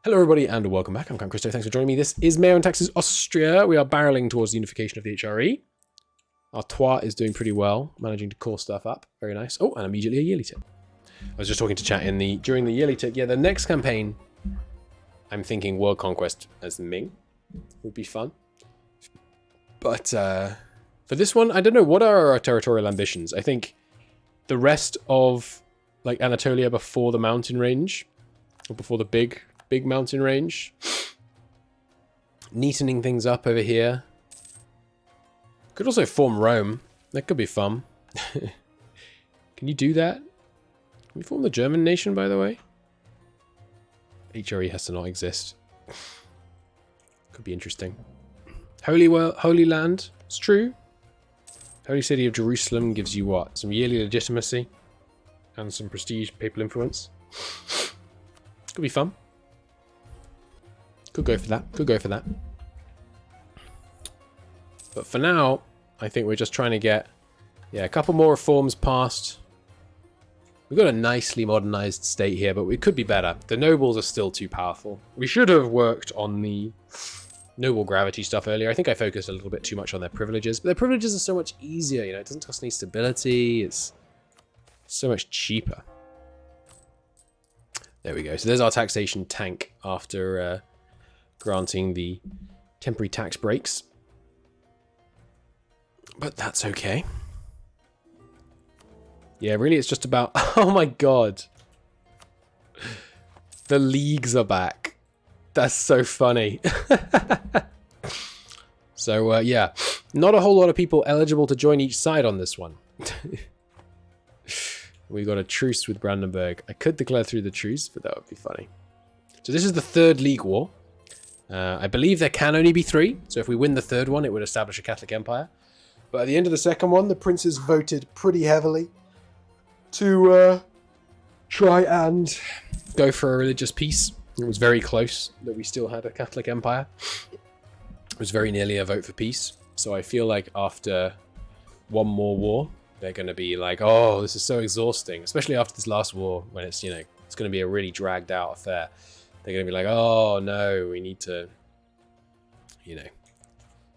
Hello everybody and welcome back. I'm Count Christo. Thanks for joining me. This is MEIOU and Taxes Austria. We are barreling towards the unification of the HRE. Our Trois is doing pretty well, managing to core stuff up. Very nice. Oh, and immediately a yearly tip. I was just talking to chat during the yearly tip. Yeah, the next campaign, I'm thinking World Conquest as Ming would be fun. But for this one, I don't know. What are our territorial ambitions? I think the rest of like Anatolia before the mountain range, or before the big mountain range. Neatening things up over here. Could also form Rome. That could be fun. Can you do that? Can we form the German nation, by the way? HRE has to not exist. Could be interesting. Holy Land. It's true. Holy City of Jerusalem gives you what? Some yearly legitimacy. And some prestige, papal influence. Could be fun. Could go for that. Could go for that. But for now, I think we're just trying to get, a couple more reforms passed. We've got a nicely modernized state here, but we could be better. The nobles are still too powerful. We should have worked on the noble gravity stuff earlier. I think I focused a little bit too much on their privileges, but their privileges are so much easier. You know, it doesn't cost any stability. It's so much cheaper. There we go. So there's our taxation tank after granting the temporary tax breaks. But that's okay. Yeah, really it's just about... Oh my god. The leagues are back. That's so funny. So, yeah. Not a whole lot of people eligible to join each side on this one. We got a truce with Brandenburg. I could declare through the truce, but that would be funny. So this is the third League War. I believe there can only be 3. So if we win the third one, it would establish a Catholic Empire. But at the end of the second one, the princes voted pretty heavily to try and go for a religious peace. It was very close that we still had a Catholic Empire. It was very nearly a vote for peace. So I feel like after one more war, they're going to be like, oh, this is so exhausting. Especially after this last war, when it's, it's going to be a really dragged out affair. They're going to be like, oh, no, we need to,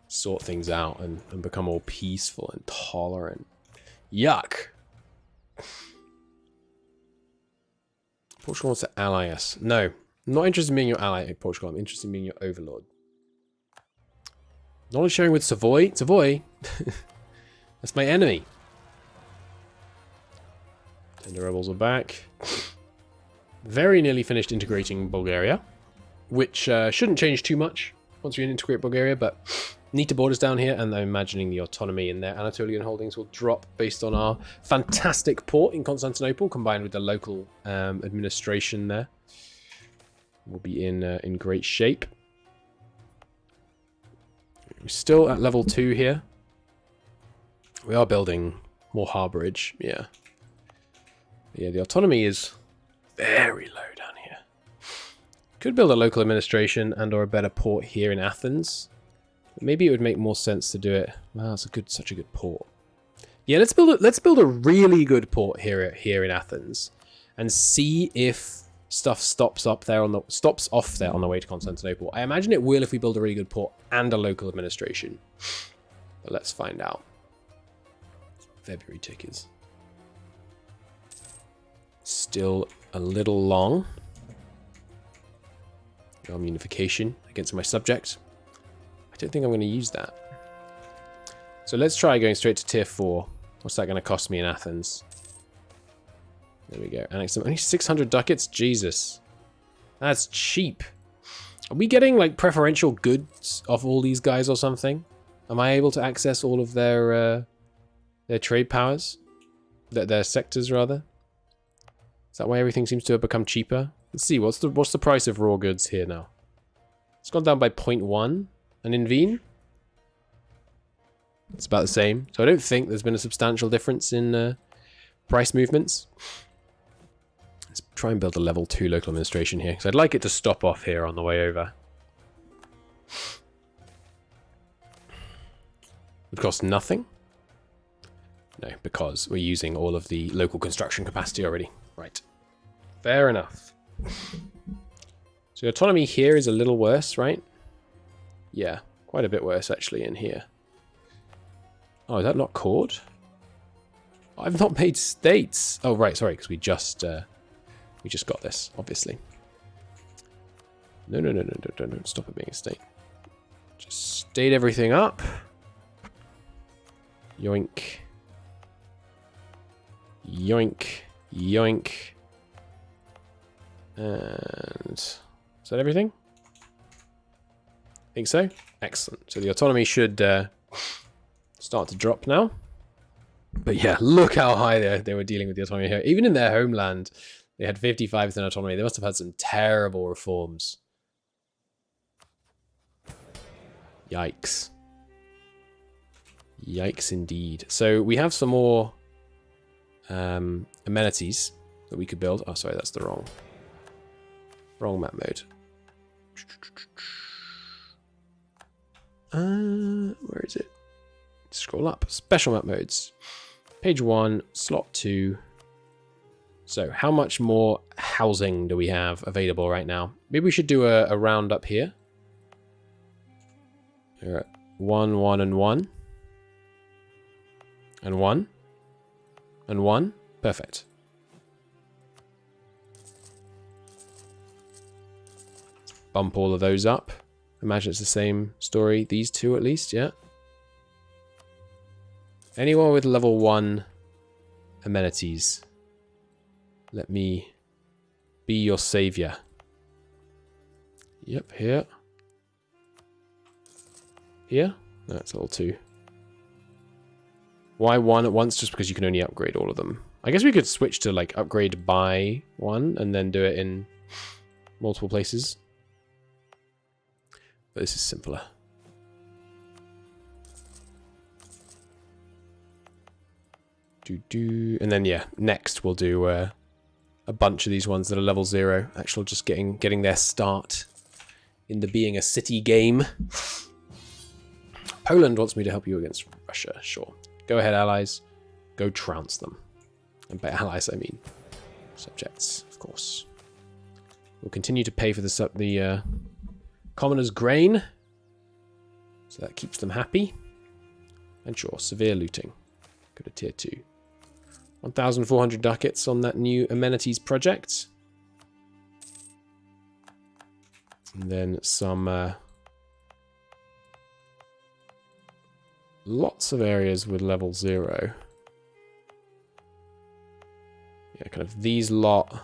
sort things out and become more peaceful and tolerant. Yuck. Portugal wants to ally us. No, I'm not interested in being your ally, Portugal. I'm interested in being your overlord. Knowledge sharing with Savoy. Savoy? That's my enemy. And the rebels are back. Very nearly finished integrating Bulgaria, which shouldn't change too much once we integrate Bulgaria, but need to borders down here, and I'm imagining the autonomy in their Anatolian holdings will drop based on our fantastic port in Constantinople, combined with the local administration there. We'll be in great shape. We're still at level 2 here. We are building more harborage, yeah. Yeah, the autonomy is very low down here. Could build a local administration and or a better port here in Athens. But maybe it would make more sense to do it. Wow, it's such a good port. Yeah, let's build a really good port here in Athens, and see if stuff stops off there on the way to Constantinople. I imagine it will if we build a really good port and a local administration. But let's find out. February tickers. Still a little long. Unification against my subject. I don't think I'm going to use that. So let's try going straight to tier 4. What's that going to cost me in Athens? There we go. Annex them. Only 600 ducats? Jesus. That's cheap. Are we getting like preferential goods off all these guys or something? Am I able to access all of their trade powers? Their sectors, rather? Is that why everything seems to have become cheaper? Let's see, what's the price of raw goods here now? It's gone down by 0.1. And in Wien? It's about the same. So I don't think there's been a substantial difference in price movements. Let's try and build a level 2 local administration here, because I'd like it to stop off here on the way over. Would cost nothing? No, because we're using all of the local construction capacity already. Right. Fair enough. So autonomy here is a little worse, right? Yeah, quite a bit worse actually in here. Oh, is that not chord? I've not made states. Oh, right, sorry, because we just got this, obviously. No, don't stop it being a state. Just state everything up. Yoink. Yoink. Yoink. And is that everything? Think so? Excellent. So the autonomy should start to drop now. But yeah, look how high they were dealing with the autonomy here. Even in their homeland, they had 55% autonomy. They must have had some terrible reforms. Yikes. Yikes indeed. So we have some more amenities that we could build. Oh, sorry, that's the wrong map mode. Where is it? Scroll up. Special map modes. Page 1, slot 2. So, how much more housing do we have available right now? Maybe we should do a round up here. We're at 1, 1, and 1. And 1. And 1. Perfect. Bump all of those up. Imagine it's the same story. These two at least, yeah. Anyone with level 1 amenities, let me be your savior. Yep, here. Here? No, it's level 2. Why 1 at once? Just because you can only upgrade all of them. I guess we could switch to like upgrade by 1 and then do it in multiple places. But this is simpler. And then yeah, next we'll do a bunch of these ones that are level 0. Actual just getting their start in the being a city game. Poland wants me to help you against Russia. Sure. Go ahead, allies. Go trounce them. And by allies, I mean subjects, of course. We'll continue to pay for the commoners' grain. So that keeps them happy. And sure, severe looting. Go to tier 2. 1,400 ducats on that new amenities project. And then some lots of areas with level 0. Yeah, kind of these lot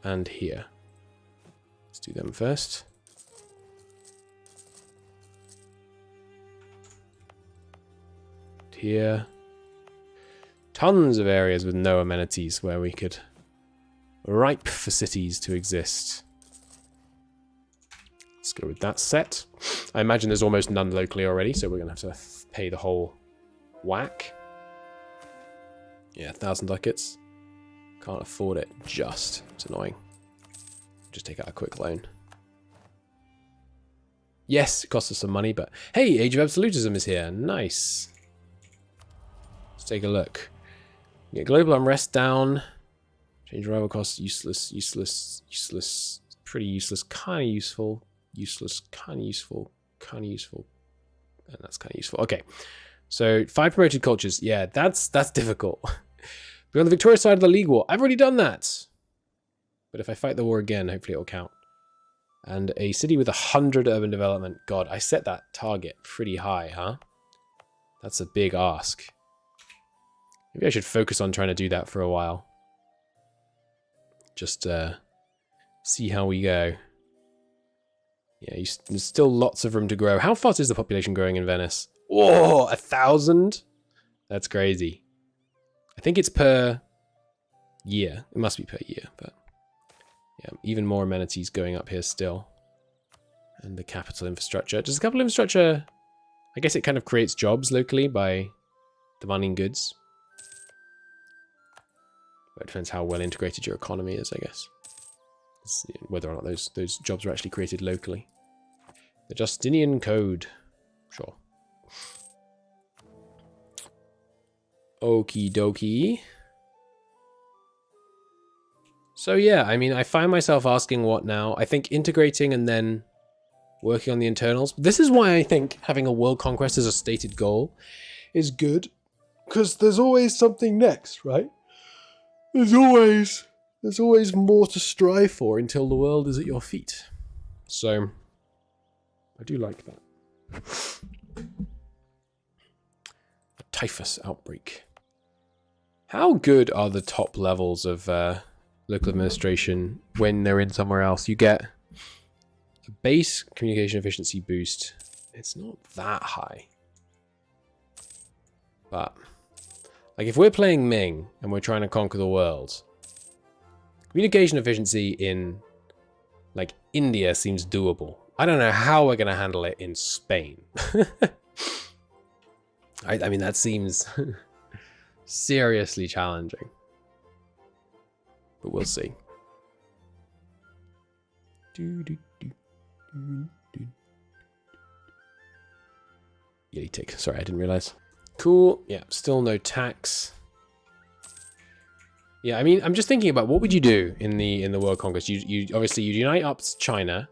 and here. Let's do them first. Here. Tons of areas with no amenities where we could ripe for cities to exist. Let's go with that set. I imagine there's almost none locally already, so we're going to have to pay the whole whack. Yeah, 1,000 ducats. Can't afford it just. It's annoying. Just take out a quick loan. Yes, it costs us some money, but hey, Age of Absolutism is here. Nice. Let's take a look. Get global unrest down. Change rival costs. Useless. Pretty useless. Kind of useful. Useless. Kind of useful. Kind of useful. And that's kind of useful. Okay. So 5 promoted cultures. Yeah, that's difficult. Be on the victorious side of the League War. I've already done that. But if I fight the war again, hopefully it'll count. And a city with 100 urban development. God, I set that target pretty high, huh? That's a big ask. Maybe I should focus on trying to do that for a while. Just see how we go. Yeah, there's still lots of room to grow. How fast is the population growing in Venice? Whoa, 1,000? That's crazy. I think it's per year. It must be per year, but yeah, even more amenities going up here still. And the capital infrastructure. Does the capital infrastructure... I guess it kind of creates jobs locally by demanding goods. But it depends how well integrated your economy is, I guess. Whether or not those jobs are actually created locally. The Justinian Code. Sure. Okie dokie. So yeah, I mean, I find myself asking what now. I think integrating and then working on the internals. This is why I think having a world conquest as a stated goal is good. Because there's always something next, right? There's always more to strive for until the world is at your feet. So, I do like that. A typhus outbreak. How good are the top levels of local administration when they're in somewhere else? You get a base communication efficiency boost. It's not that high. But, like, if we're playing Ming and we're trying to conquer the world, communication efficiency in, like, India seems doable. I don't know how we're going to handle it in Spain. I mean, that seems seriously challenging. But we'll see. Yeti tick. Sorry, I didn't realize. Cool. Yeah, still no tax. Yeah, I mean, I'm just thinking about what would you do in the world conquest. You obviously you'd unite up China.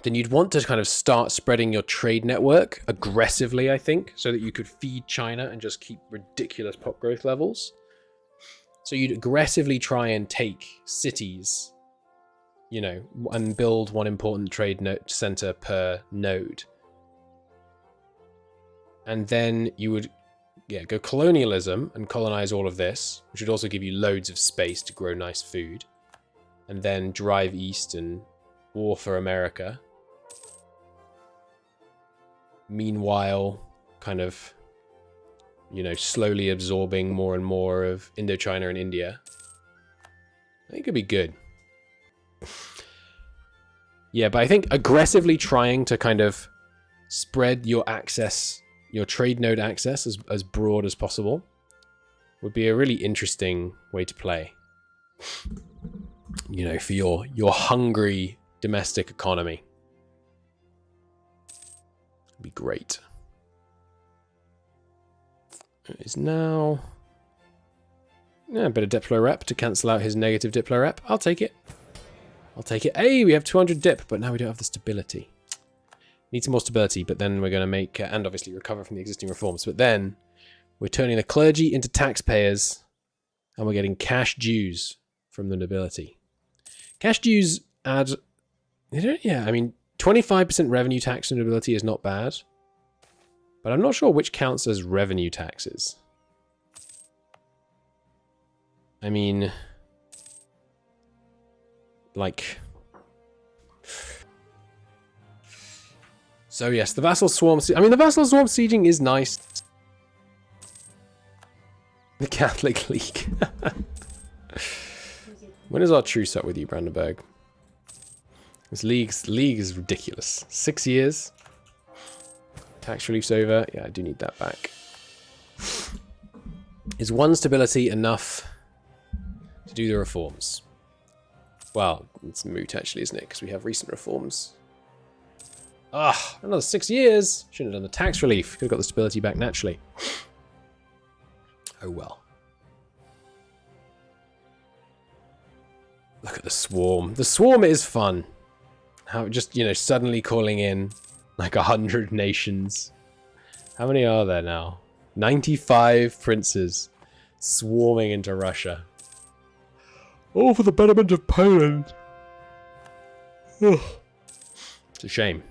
Then you'd want to kind of start spreading your trade network aggressively, I think, so that you could feed China and just keep ridiculous pop growth levels. So you'd aggressively try and take cities, you know, and build one important trade center per node. And then you would, yeah, go colonialism and colonize all of this, which would also give you loads of space to grow nice food. And then drive east and war for America. Meanwhile, kind of, you know, slowly absorbing more and more of Indochina and India. I think it could be good. Yeah, but I think aggressively trying to kind of spread your access, your trade node access as broad as possible would be a really interesting way to play. You know, for your hungry domestic economy. It'd be great. It is now... Yeah, a bit of Diplo rep to cancel out his negative Diplo rep. I'll take it. I'll take it. Hey, we have 200 dip, but now we don't have the stability. Need some more stability, but then we're going to make... and obviously recover from the existing reforms. But then we're turning the clergy into taxpayers, and we're getting cash dues from the nobility. Cash dues add... Yeah, I mean, 25% revenue tax from nobility is not bad. But I'm not sure which counts as revenue taxes. I mean... like... So yes, the vassal swarm... I mean, the vassal swarm sieging is nice. The Catholic League. When is our truce up with you, Brandenburg? This league is ridiculous. 6 years. Tax relief's over. Yeah, I do need that back. Is one stability enough to do the reforms? Well, it's moot actually, isn't it? Because we have recent reforms. Ah, another 6 years. Shouldn't have done the tax relief. Could have got the stability back naturally. Oh well. Look at the swarm. The swarm is fun. How just, you know, suddenly calling in like 100 nations. How many are there now? 95 princes swarming into Russia. All for the betterment of Poland. Ugh. It's a shame.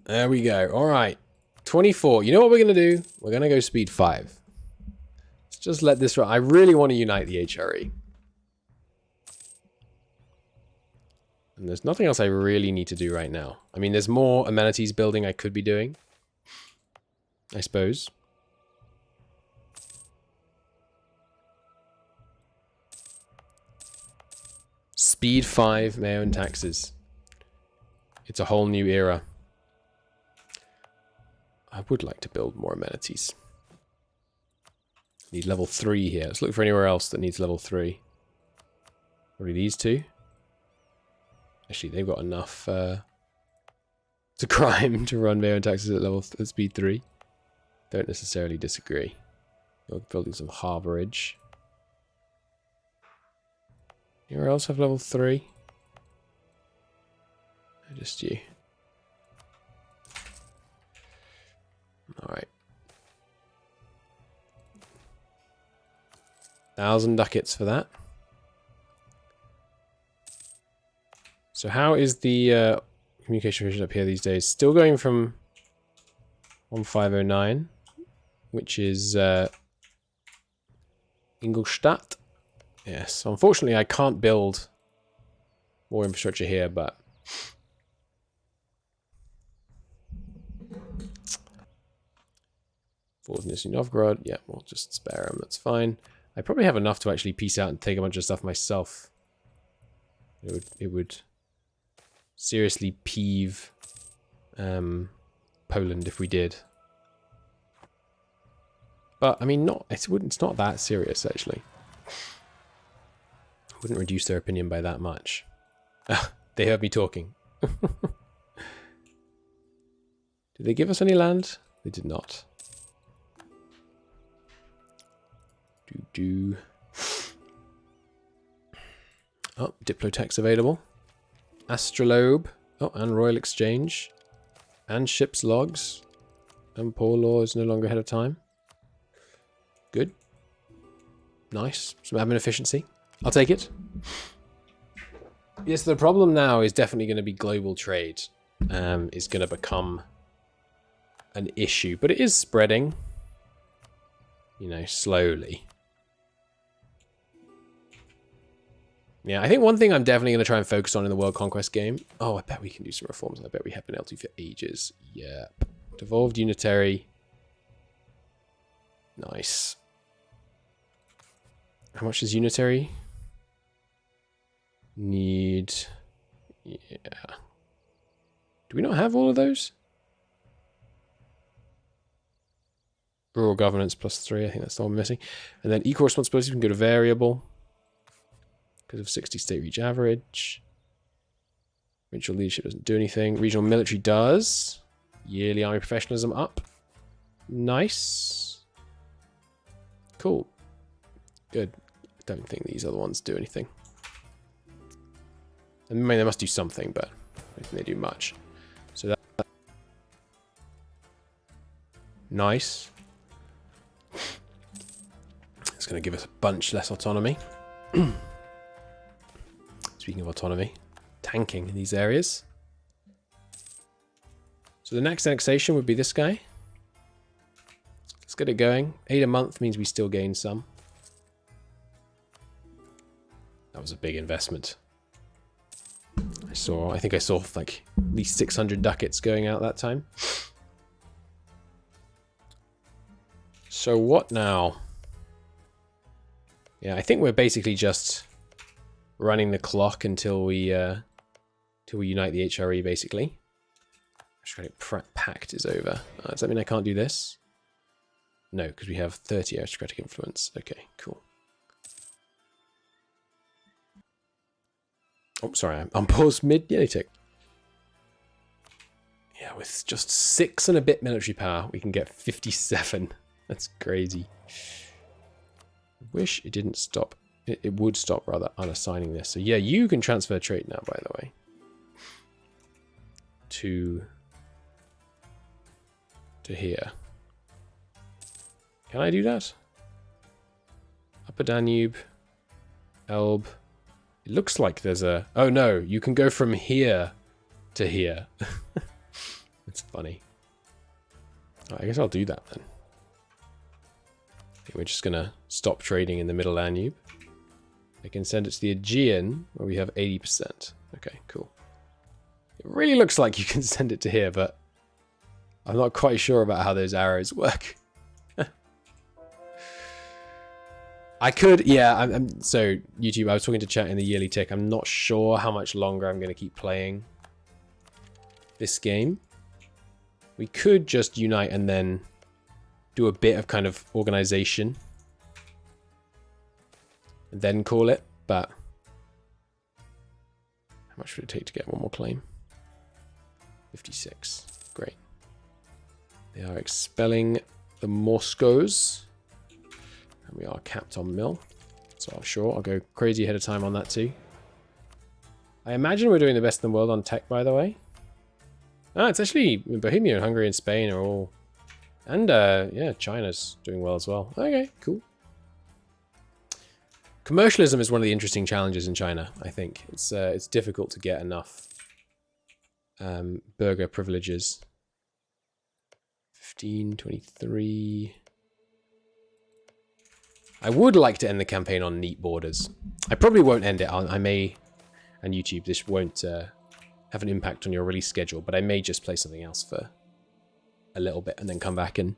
There we go. All right. 24. You know what we're going to do? We're going to go speed 5. Let's just let this run. I really want to unite the HRE. And there's nothing else I really need to do right now. I mean, there's more amenities building I could be doing, I suppose. Speed 5, MEIOU and taxes. It's a whole new era. I would like to build more amenities. Need level 3 here. Let's look for anywhere else that needs level 3. Probably these two. Actually, they've got enough to crime to run MEIOU and taxes at speed 3. Don't necessarily disagree. Building some harborage. Anywhere else have level 3? Just you. Alright. 1,000 ducats for that. So how is the communication efficient up here these days? Still going from 1509, which is Ingolstadt. Yes, unfortunately I can't build more infrastructure here, but Fort Nizhny Novgorod, yeah, we'll just spare them, that's fine. I probably have enough to actually peace out and take a bunch of stuff myself. It would seriously peeve Poland if we did. But, I mean, it's not that serious, actually. I wouldn't reduce their opinion by that much. They heard me talking. Did they give us any land? They did not. Oh, Diplotex available. Astrolabe. Oh, and Royal Exchange. And ship's logs. And poor law is no longer ahead of time. Good. Nice. Some admin efficiency. I'll take it. Yes, the problem now is definitely going to be global trade. Is going to become an issue. But it is spreading. You know, slowly. Yeah, I think one thing I'm definitely going to try and focus on in the World Conquest game... Oh, I bet we can do some reforms. I bet we have been able to for ages. Yep. Devolved Unitary. Nice. How much is Unitary? Need... Yeah. Do we not have all of those? Rural governance +3. I think that's the one we're missing. And then equal responsibility. We can go to variable. Because of 60 state reach average. Regional leadership doesn't do anything. Regional military does. Yearly army professionalism up. Nice. Cool. Good. I don't think these other ones do anything. I mean, they must do something, but I don't think they do much. So that... Nice. It's going to give us a bunch less autonomy. Speaking of autonomy, tanking in these areas. So the next annexation would be this guy. Let's get it going. 8 a month means we still gain some. That was a big investment. I think I saw like at least 600 ducats going out that time. So what now? Yeah, I think we're basically just running the clock until we unite the HRE, basically. Aristocratic Pact is over. Does that mean I can't do this? No, because we have 30 aristocratic influence. Okay, cool. Oh, sorry, I'm paused mid-tick. Yeah, with just 6 and a bit military power, we can get 57. That's crazy. I wish it didn't stop. It would stop, rather, unassigning this. So, yeah, you can transfer trait now, by the way. To here. Can I do that? Upper Danube. Elbe. It looks like there's a... Oh, no. You can go from here to here. It's funny. Oh, I guess I'll do that, then. I think we're just going to stop trading in the Middle Danube. I can send it to the Aegean, where we have 80%. Okay, cool. It really looks like you can send it to here, but I'm not quite sure about how those arrows work. I could, yeah, so YouTube, I was talking to chat in the yearly tick. I'm not sure how much longer I'm going to keep playing this game. We could just unite and then do a bit of kind of organization. And then call it, but how much would it take to get one more claim? 56. Great. They are expelling the Morscos. And we are capped on mill. So sure, I'll go crazy ahead of time on that too. I imagine we're doing the best in the world on tech, by the way. Ah, it's actually Bohemia, Hungary, and Spain are all... And, yeah, China's doing well as well. Okay, cool. Commercialism is one of the interesting challenges in China, I think. It's difficult to get enough burger privileges. 15, 23... I would like to end the campaign on neat borders. I probably won't end it. I may... And YouTube, this won't have an impact on your release schedule, but I may just play something else for a little bit and then come back and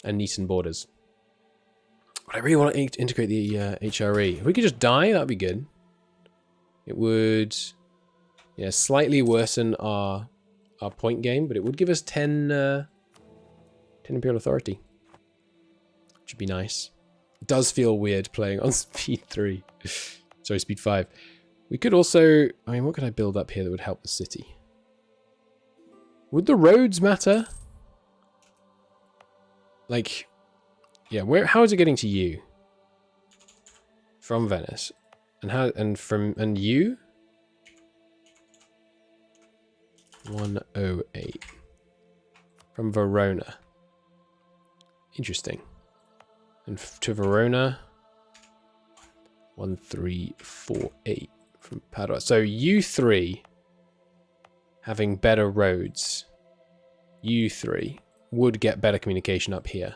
neaten borders. But I really want to integrate the HRE. If we could just die, that'd be good. It would, yeah, slightly worsen our point game, but it would give us 10 Imperial Authority, which would be nice. It does feel weird playing on speed 3. Sorry, speed 5. We could also... I mean, what could I build up here that would help the city? Would the roads matter? Like... Yeah, how is it getting to you? From Venice. And you? 108. From Verona. Interesting. And to Verona... 1348 from Padua. So you three having better roads. You three would get better communication up here.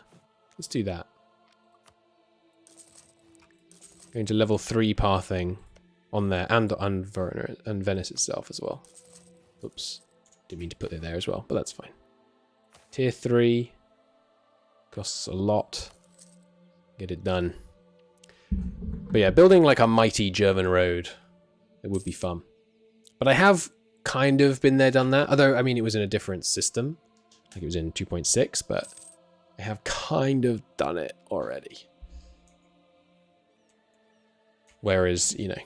Let's do that. Going to level 3 pathing on there and Verona and Venice itself as well. Oops. Didn't mean to put it there as well, but that's fine. Tier 3 costs a lot. Get it done. But yeah, building like a mighty German road, it would be fun. But I have kind of been there, done that. Although, I mean, it was in a different system. Like it was in 2.6, but I have kind of done it already. Whereas, you know,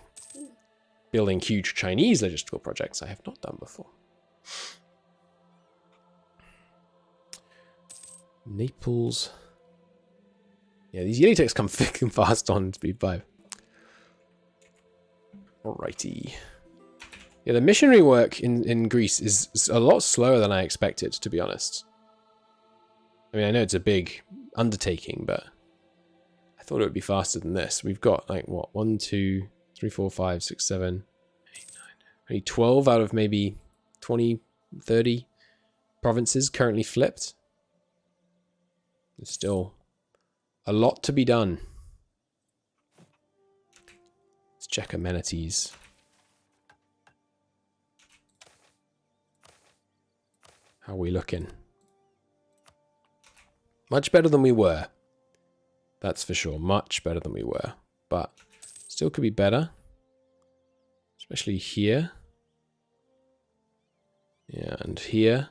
building huge Chinese logistical projects I have not done before. Naples. Yeah, these Unitex come thick and fast on speed 5. Alrighty. Yeah, the missionary work in Greece is a lot slower than I expected, to be honest. I mean, I know it's a big undertaking, but I thought it would be faster than this. We've got, like, what, 1, 2, 3, 4, 5, 6, 7, 8, 9... Only 12 out of maybe 20, 30 provinces currently flipped. There's still a lot to be done. Let's check amenities. How are we looking? Much better than we were. That's for sure. Much better than we were. But still could be better. Especially here. Yeah, and here.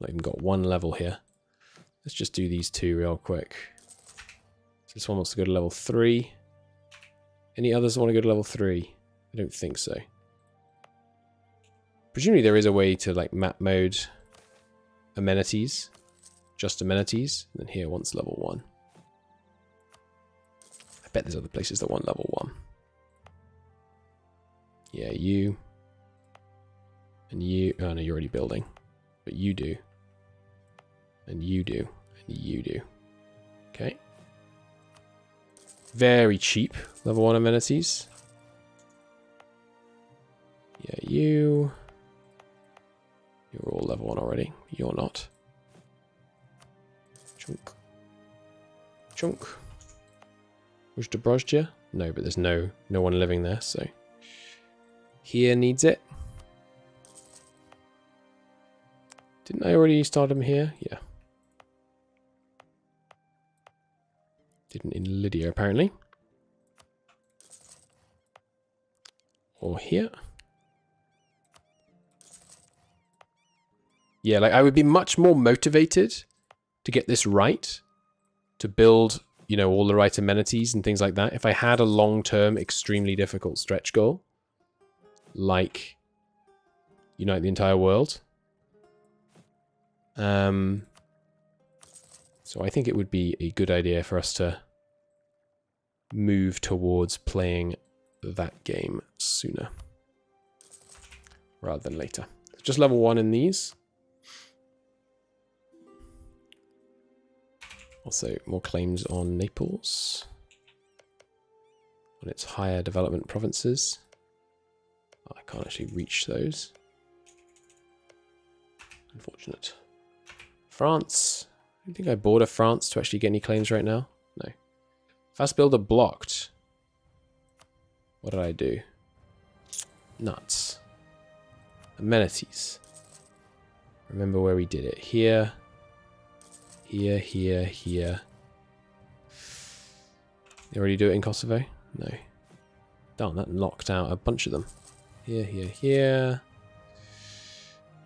Not even got one level here. Let's just do these two real quick. So this one wants to go to level 3. Any others want to go to level 3? I don't think so. Presumably there is a way to like map mode amenities. Just amenities. And then here wants level 1. I bet there's other places that want level 1. Yeah, you. And you. Oh no, you're already building. But you do. And you do. And you do. Okay. Very cheap level 1 amenities. Yeah, you. You're all level 1 already. You're not. Chunk. Chunk. Where's Dobrozhia? No, but there's no one living there, so. Here needs it. Didn't I already start him here? Yeah. Didn't in Lydia, apparently. Or here. Yeah, like I would be much more motivated to get this right. To build, you know, all the right amenities and things like that. If I had a long-term, extremely difficult stretch goal. Like, unite the entire world. So I think it would be a good idea for us to move towards playing that game sooner. rather than later. Just level 1 in these. Also, more claims on Naples. On its higher development provinces. Oh, I can't actually reach those. Unfortunate. France. I don't think I border France to actually get any claims right now. No. Fast builder blocked. What did I do? Nuts. Amenities. Remember where we did it. Here. Here, here, here. You already do it in Kosovo? No. Darn, that knocked out a bunch of them. Here, here, here.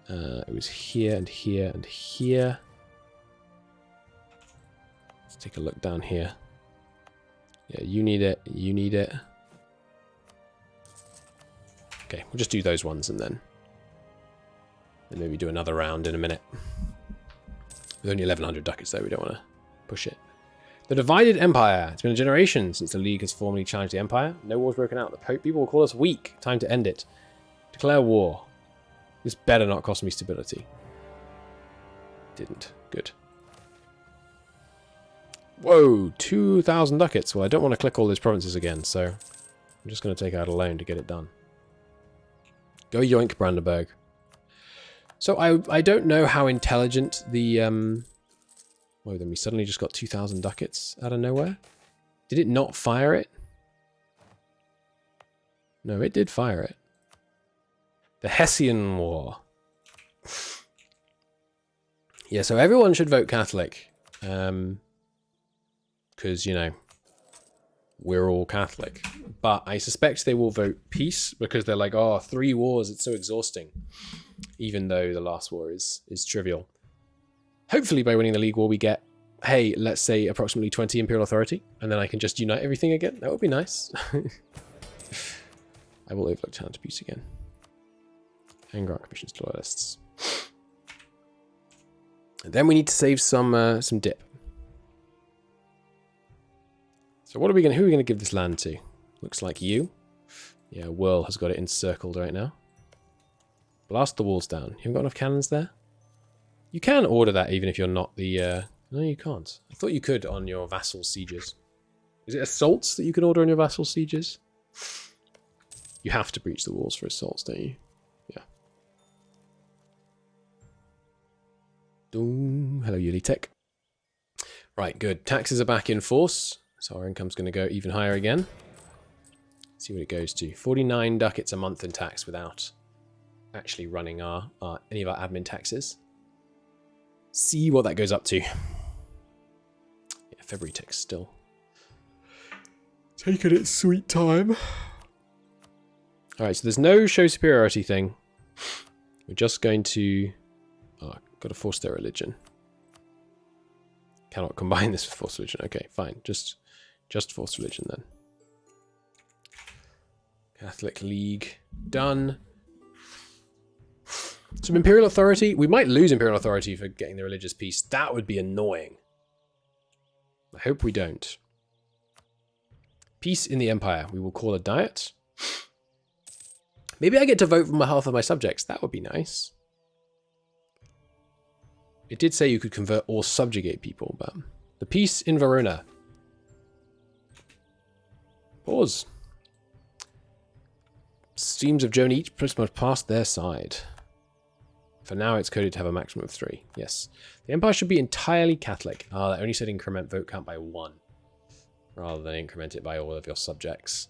It was here and here and here. Let's take a look down here. Yeah, you need it. You need it. Okay, we'll just do those ones and then maybe do another round in a minute. With only 1,100 ducats though, we don't want to push it. The divided empire. It's been a generation since the League has formally challenged the empire. No war's broken out. The Pope people will call us weak. Time to end it. Declare war. This better not cost me stability. Didn't. Good. Whoa, 2,000 ducats. Well, I don't want to click all those provinces again, so I'm just going to take out a loan to get it done. Go yoink, Brandenburg. So I don't know how intelligent the... Well, then we suddenly just got 2,000 ducats out of nowhere. Did it not fire it? No, it did fire it. The Hessian War. Yeah, so everyone should vote Catholic. Because, you know, we're all Catholic. But I suspect they will vote peace because they're like, oh, 3 wars, it's so exhausting. Even though the last war is trivial. Hopefully by winning the League War we get, hey, let's say approximately 20 Imperial authority. And then I can just unite everything again. That would be nice. I will overlook talent abuse again. And grant commissions to loyalists. And then we need to save some dip. So what are we going? Who are we going to give this land to? Looks like you. Yeah, Whirl has got it encircled right now. Blast the walls down. You haven't got enough cannons there? You can order that even if you're not the... No, you can't. I thought you could on your vassal sieges. Is it assaults that you can order on your vassal sieges? You have to breach the walls for assaults, don't you? Yeah. Doom. Hello, Yulitech. Right, good. Taxes are back in force. So our income's going to go even higher again. Let's see what it goes to. 49 ducats a month in tax without actually running any of our admin taxes. See what that goes up to. Yeah, February tax still taking its sweet time. Alright, so there's no show superiority thing. We're just going to... Oh, got to force their religion. Cannot combine this with forced religion. Okay, fine. Just forced religion then. Catholic League. Done. Some Imperial authority. We might lose Imperial authority for getting the religious peace. That would be annoying. I hope we don't. Peace in the Empire. We will call a diet. Maybe I get to vote on behalf of my subjects. That would be nice. It did say you could convert or subjugate people, but... The peace in Verona. Pause. Streams of Joan each pretty much past their side. For now, it's coded to have a maximum of 3. Yes. The Empire should be entirely Catholic. Ah, that only said increment vote count by 1. Rather than increment it by all of your subjects.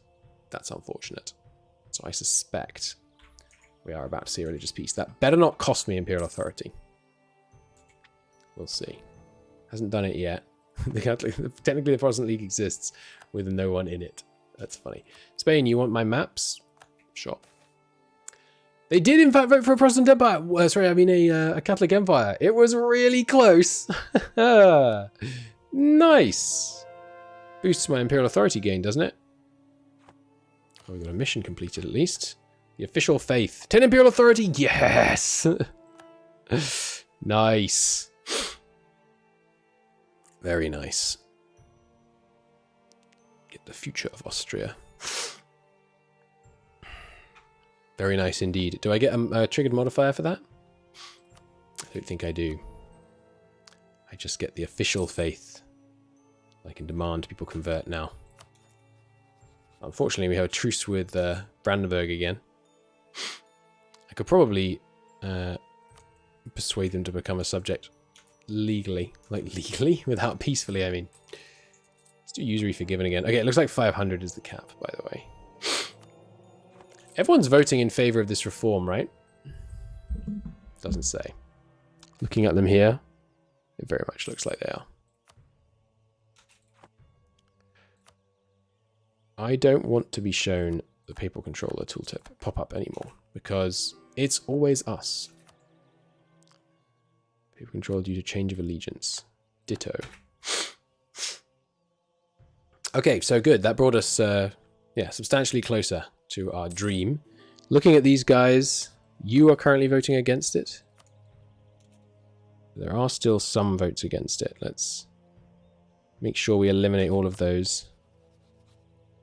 That's unfortunate. So I suspect we are about to see a religious peace. That better not cost me Imperial authority. We'll see. Hasn't done it yet. Technically the Protestant League exists with no one in it. That's funny. Spain, you want my maps? Sure. They did, in fact, vote for a Protestant empire. Sorry, I mean a Catholic empire. It was really close. Nice. Boosts my Imperial authority gain, doesn't it? Oh, we got a mission completed at least. The official faith. 10 Imperial authority. Yes. Nice. Very nice. Get the future of Austria. Very nice indeed. Do I get a triggered modifier for that? I don't think I do. I just get the official faith. I can demand people convert now. Unfortunately, we have a truce with Brandenburg again. I could probably persuade them to become a subject legally. Like, legally? Without peacefully, I mean. Let's do usury forgiven again. Okay, it looks like 500 is the cap, by the way. Everyone's voting in favor of this reform, right? Doesn't say. Looking at them here, it very much looks like they are. I don't want to be shown the papal controller tooltip pop up anymore because it's always us. Papal controller due to change of allegiance. Ditto. Okay, so good. That brought us, yeah, substantially closer to our dream. Looking at these guys, you are currently voting against it. There are still some votes against it. Let's make sure we eliminate all of those.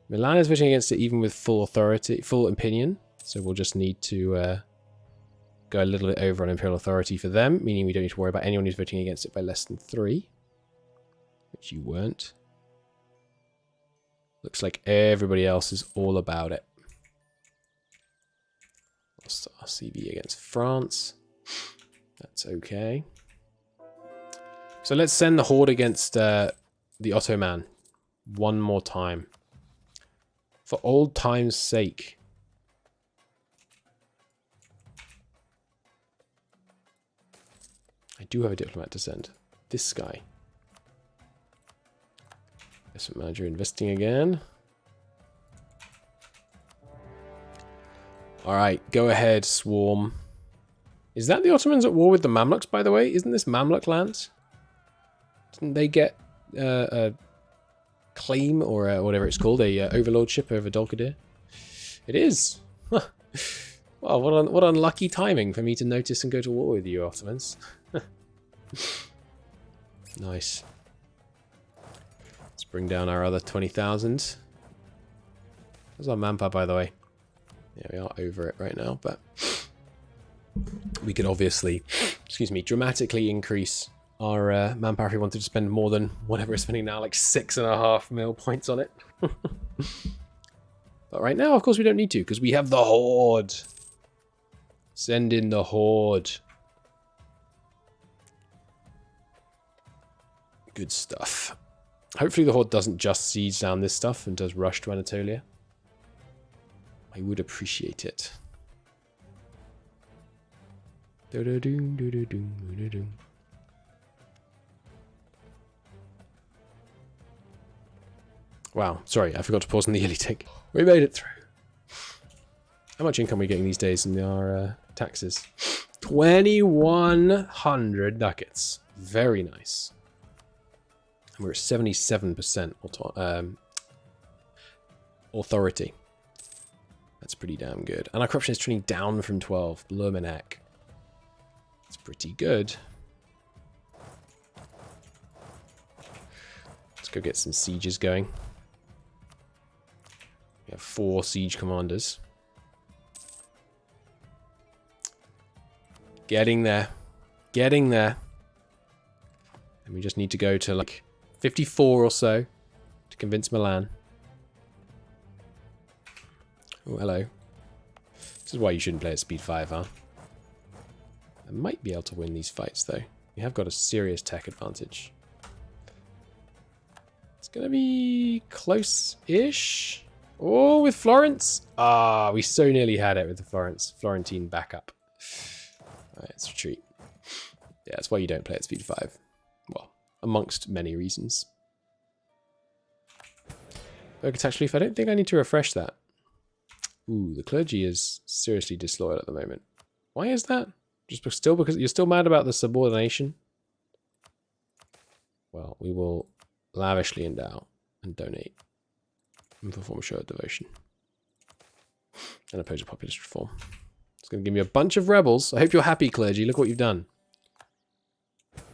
Milan is voting against it even with full authority, full opinion. So we'll just need to go a little bit over on Imperial authority for them, meaning we don't need to worry about anyone who's voting against it by less than 3. Which you weren't. Looks like everybody else is all about it. RCB against France. That's okay. So let's send the Horde against the Ottoman one more time. For old time's sake. I do have a diplomat to send. This guy. Investment manager investing again. Alright, go ahead, swarm. Is that the Ottomans at war with the Mamluks, by the way? Isn't this Mamluk land? Didn't they get a claim or whatever it's called, a overlordship over Dolkadir? It is. Well, what unlucky timing for me to notice and go to war with you, Ottomans. Nice. Let's bring down our other 20,000. How's our manpower, by the way? Yeah, we are over it right now, but we could obviously, excuse me, dramatically increase our manpower if we wanted to spend more than whatever we're spending now, like 6.5 mil points on it. But right now, of course, we don't need to, because we have the Horde. Send in the Horde. Good stuff. Hopefully the Horde doesn't just siege down this stuff and does rush to Anatolia. I would appreciate it. Wow, sorry, I forgot to pause on the yearly tick. We made it through. How much income are we getting these days in our taxes? 2,100 ducats. Very nice. And we're at 77% authority. That's pretty damn good. And our corruption is trending down from 12. Blumenek. It's pretty good. Let's go get some sieges going. We have 4 siege commanders. Getting there. Getting there. And we just need to go to like 54 or so to convince Milan. Oh, hello. This is why you shouldn't play at speed 5, huh? I might be able to win these fights, though. We have got a serious tech advantage. It's going to be close-ish. Oh, with Florence. Ah, we so nearly had it with the Florentine backup. All right, let's retreat. Yeah, that's why you don't play at speed 5. Well, amongst many reasons. Architecturally, I don't think I need to refresh that. Ooh, the clergy is seriously disloyal at the moment. Why is that? Just still because you're still mad about the subordination? Well, we will lavishly endow and donate and perform a show of devotion. And oppose a populist reform. It's going to give me a bunch of rebels. I hope you're happy, clergy. Look what you've done.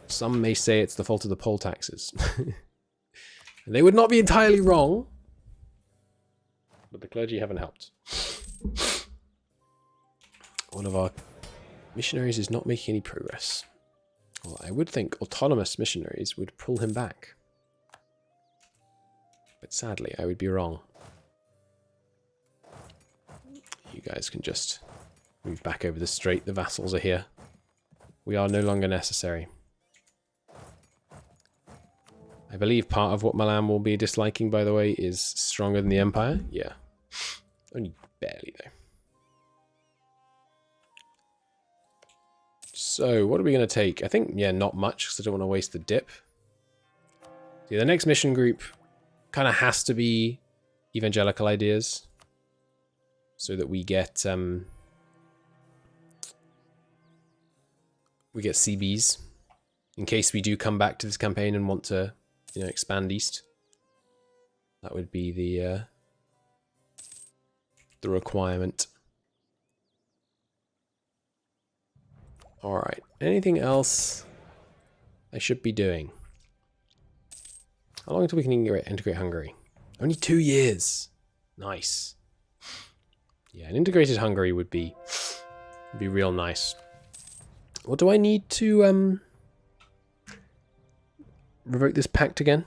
Some may say it's the fault of the poll taxes. And they would not be entirely wrong. But the clergy haven't helped. One of our missionaries is not making any progress. Well, I would think autonomous missionaries would pull him back. But sadly, I would be wrong. You guys can just move back over the strait. The vassals are here. We are no longer necessary. I believe part of what Milan will be disliking, by the way, is stronger than the Empire. Yeah. Only barely, though. So, what are we going to take? I think, yeah, not much, because I don't want to waste the dip. Yeah, the next mission group kind of has to be evangelical ideas. So that we get CBs. In case we do come back to this campaign and want to, you know, expand east. That would be the requirement. Alright, anything else I should be doing? How long until we can integrate Hungary? Only 2 years. Nice. Yeah, an integrated Hungary would be real nice. What do I need to revoke this pact again?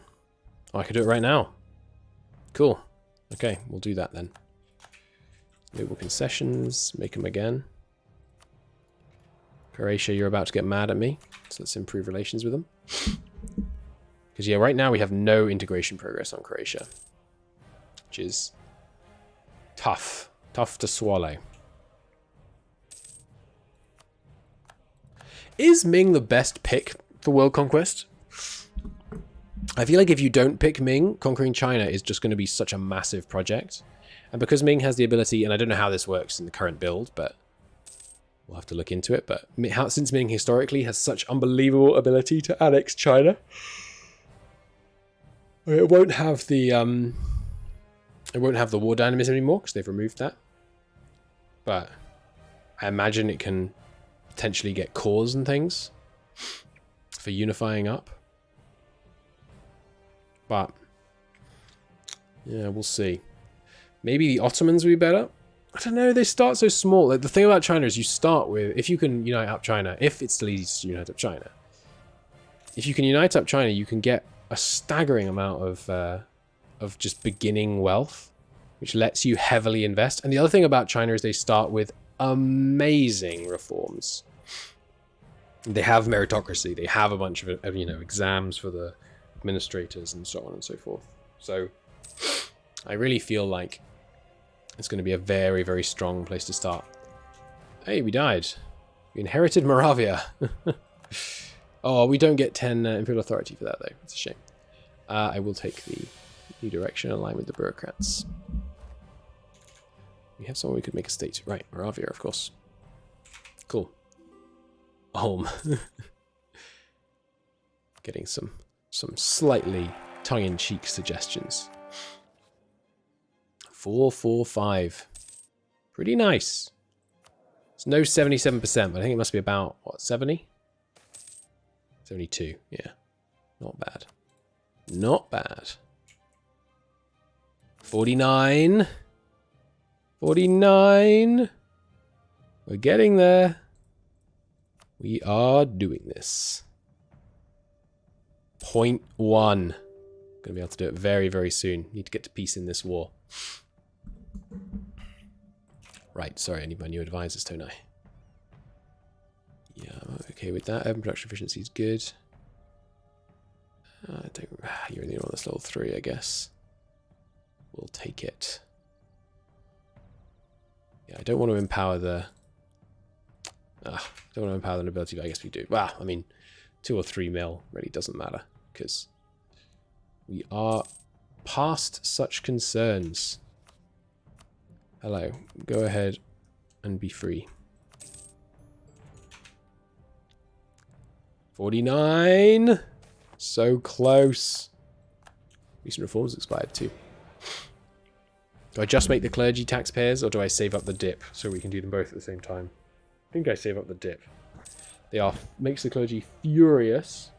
Oh, I could do it right now. Cool. Okay, we'll do that then. Label concessions, make them again. Croatia, you're about to get mad at me, so let's improve relations with them. Because, yeah, right now we have no integration progress on Croatia. Which is tough. Tough to swallow. Is Ming the best pick for world conquest? I feel like if you don't pick Ming, conquering China is just going to be such a massive project. And because Ming has the ability, and I don't know how this works in the current build, but we'll have to look into it. But since Ming historically has such unbelievable ability to annex China, it won't have the war dynamism anymore because they've removed that. But I imagine it can potentially get cores and things for unifying up. But yeah, we'll see. Maybe the Ottomans will be better. I don't know, they start so small. Like, the thing about China is you start with, if you can unite up China, if it's still easy to unite up China, if you can unite up China, you can get a staggering amount of just beginning wealth, which lets you heavily invest. And the other thing about China is they start with amazing reforms. They have meritocracy. They have a bunch of you know, exams for the administrators and so on and so forth. So I really feel like it's going to be a very, very strong place to start. Hey, we died. We inherited Moravia. Oh, we don't get 10 Imperial authority for that, though. It's a shame. I will take the new direction in line with the bureaucrats. We have someone we could make a state. Right, Moravia, of course. Cool. Home. Getting some slightly tongue-in-cheek suggestions. 445. Pretty nice. It's no 77%, but I think it must be about, what, 70? 72, yeah. Not bad. Not bad. 49. 49. We're getting there. We are doing this. 0.1. Gonna be able to do it very, very soon. Need to get to peace in this war. Right, sorry, I need my new advisors, don't I? Yeah, I'm okay with that. Urban production efficiency is good. I don't. You only want this level 3, I guess. We'll take it. Yeah, I don't want to empower the. I don't want to empower the nobility, but I guess we do. Well, I mean, 2 or 3 mil really doesn't matter because we are past such concerns. Hello, go ahead and be free. 49! So close. Recent reforms expired too. Do I just make the clergy taxpayers, or do I save up the dip so we can do them both at the same time? I think I save up the dip. Makes the clergy furious,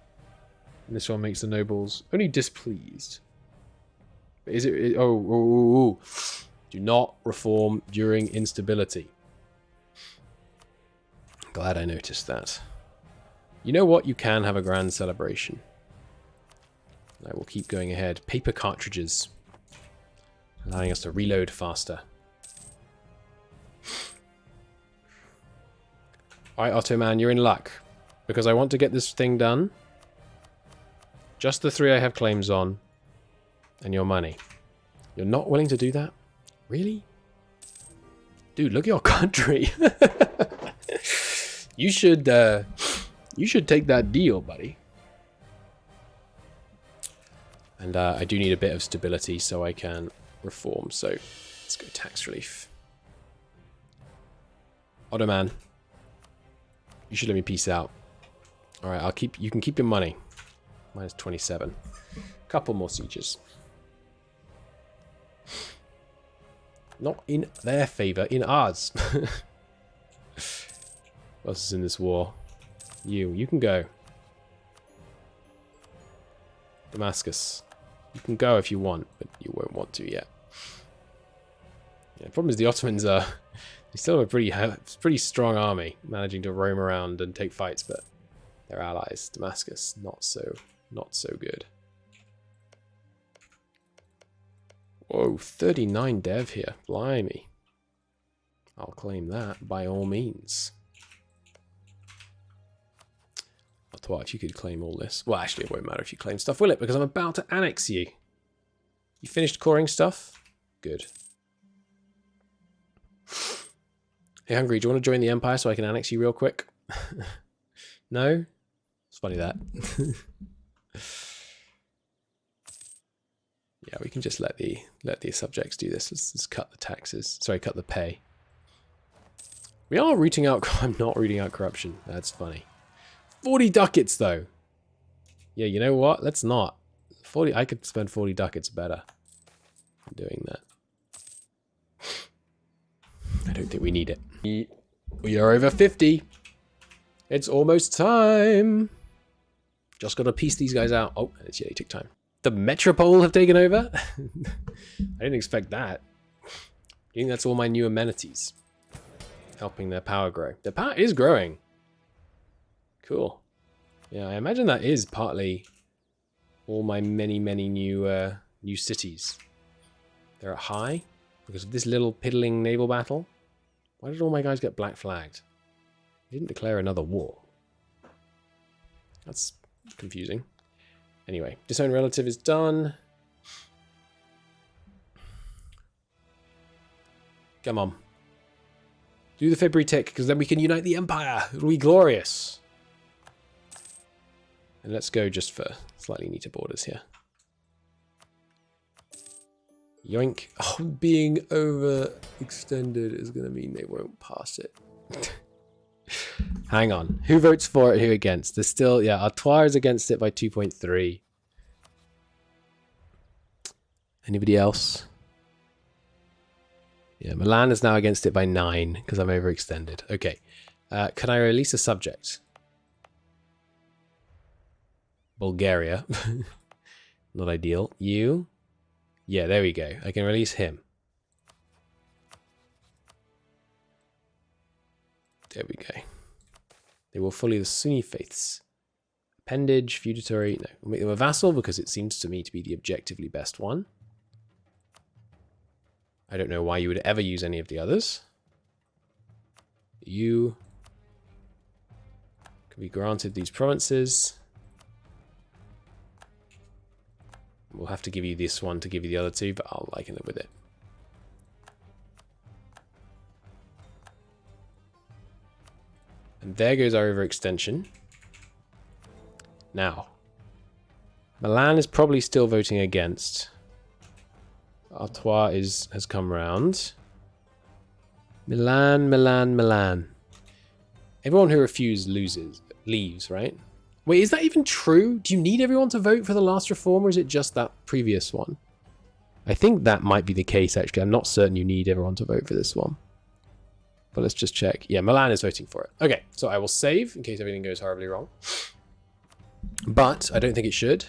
and this one makes the nobles only displeased. But is it? Oh. Do not reform during instability. Glad I noticed that. You know what? You can have a grand celebration. I will keep going ahead. Paper cartridges. Allowing us to reload faster. Alright, Ottoman, you're in luck. Because I want to get this thing done. Just the 3 I have claims on. And your money. You're not willing to do that? Really? Dude, look at your country. You should take that deal, buddy. And I do need a bit of stability so I can reform. So let's go tax relief. Ottoman, you should let me peace out. All right, you can keep your money. Minus 27. Couple more sieges. Not in their favor, in ours. What else is in this war? You can go. Damascus. You can go if you want, but you won't want to yet. Yeah, the problem is the Ottomans are... They still have a pretty strong army, managing to roam around and take fights, but their allies, Damascus, not so good. Whoa, 39 dev here. Blimey. I'll claim that by all means. I thought if you could claim all this. Well, actually, it won't matter if you claim stuff, will it? Because I'm about to annex you. You finished coring stuff? Good. Hey, Hungary, do you want to join the Empire so I can annex you real quick? No? It's funny that. Yeah, we can just let the subjects do this. Let's cut the taxes. Sorry, cut the pay. We are rooting out... I'm not rooting out corruption. That's funny. 40 ducats, though. Yeah, you know what? Let's not. 40. I could spend 40 ducats better doing that. I don't think we need it. We are over 50. It's almost time. Just got to piece these guys out. Oh, it's yeah, it took time. The Metropole have taken over? I didn't expect that. I think that's all my new amenities. Helping their power grow. Their power is growing. Cool. Yeah, I imagine that is partly all my many new cities. They're at high because of this little piddling naval battle. Why did all my guys get black flagged? They didn't declare another war. That's confusing. Anyway, disowned relative is done. Come on. Do the February tick, because then we can unite the Empire. It'll be glorious. And let's go just for slightly neater borders here. Yoink. Oh, being overextended is going to mean they won't pass it. Hang on. Who votes for it, who against? There's still, yeah, Artois is against it by 2.3. Anybody else? Yeah, Milan is now against it by 9 because I'm overextended. Okay. Can I release a subject? Bulgaria. Not ideal. You? Yeah, there we go. I can release him. There we go. They will follow the Sunni faiths. Appendage, feudatory. No, we'll make them a vassal because it seems to me to be the objectively best one. I don't know why you would ever use any of the others. You can be granted these provinces. We'll have to give you this one to give you the other two, but I'll liken it with it. And there goes our overextension. Now, Milan is probably still voting against. Artois has come round. Milan. Everyone who refused leaves, right? Wait, is that even true? Do you need everyone to vote for the last reform, or is it just that previous one? I think that might be the case, actually. I'm not certain you need everyone to vote for this one. But let's just check. Yeah, Milan is voting for it. Okay, so I will save in case everything goes horribly wrong. But I don't think it should.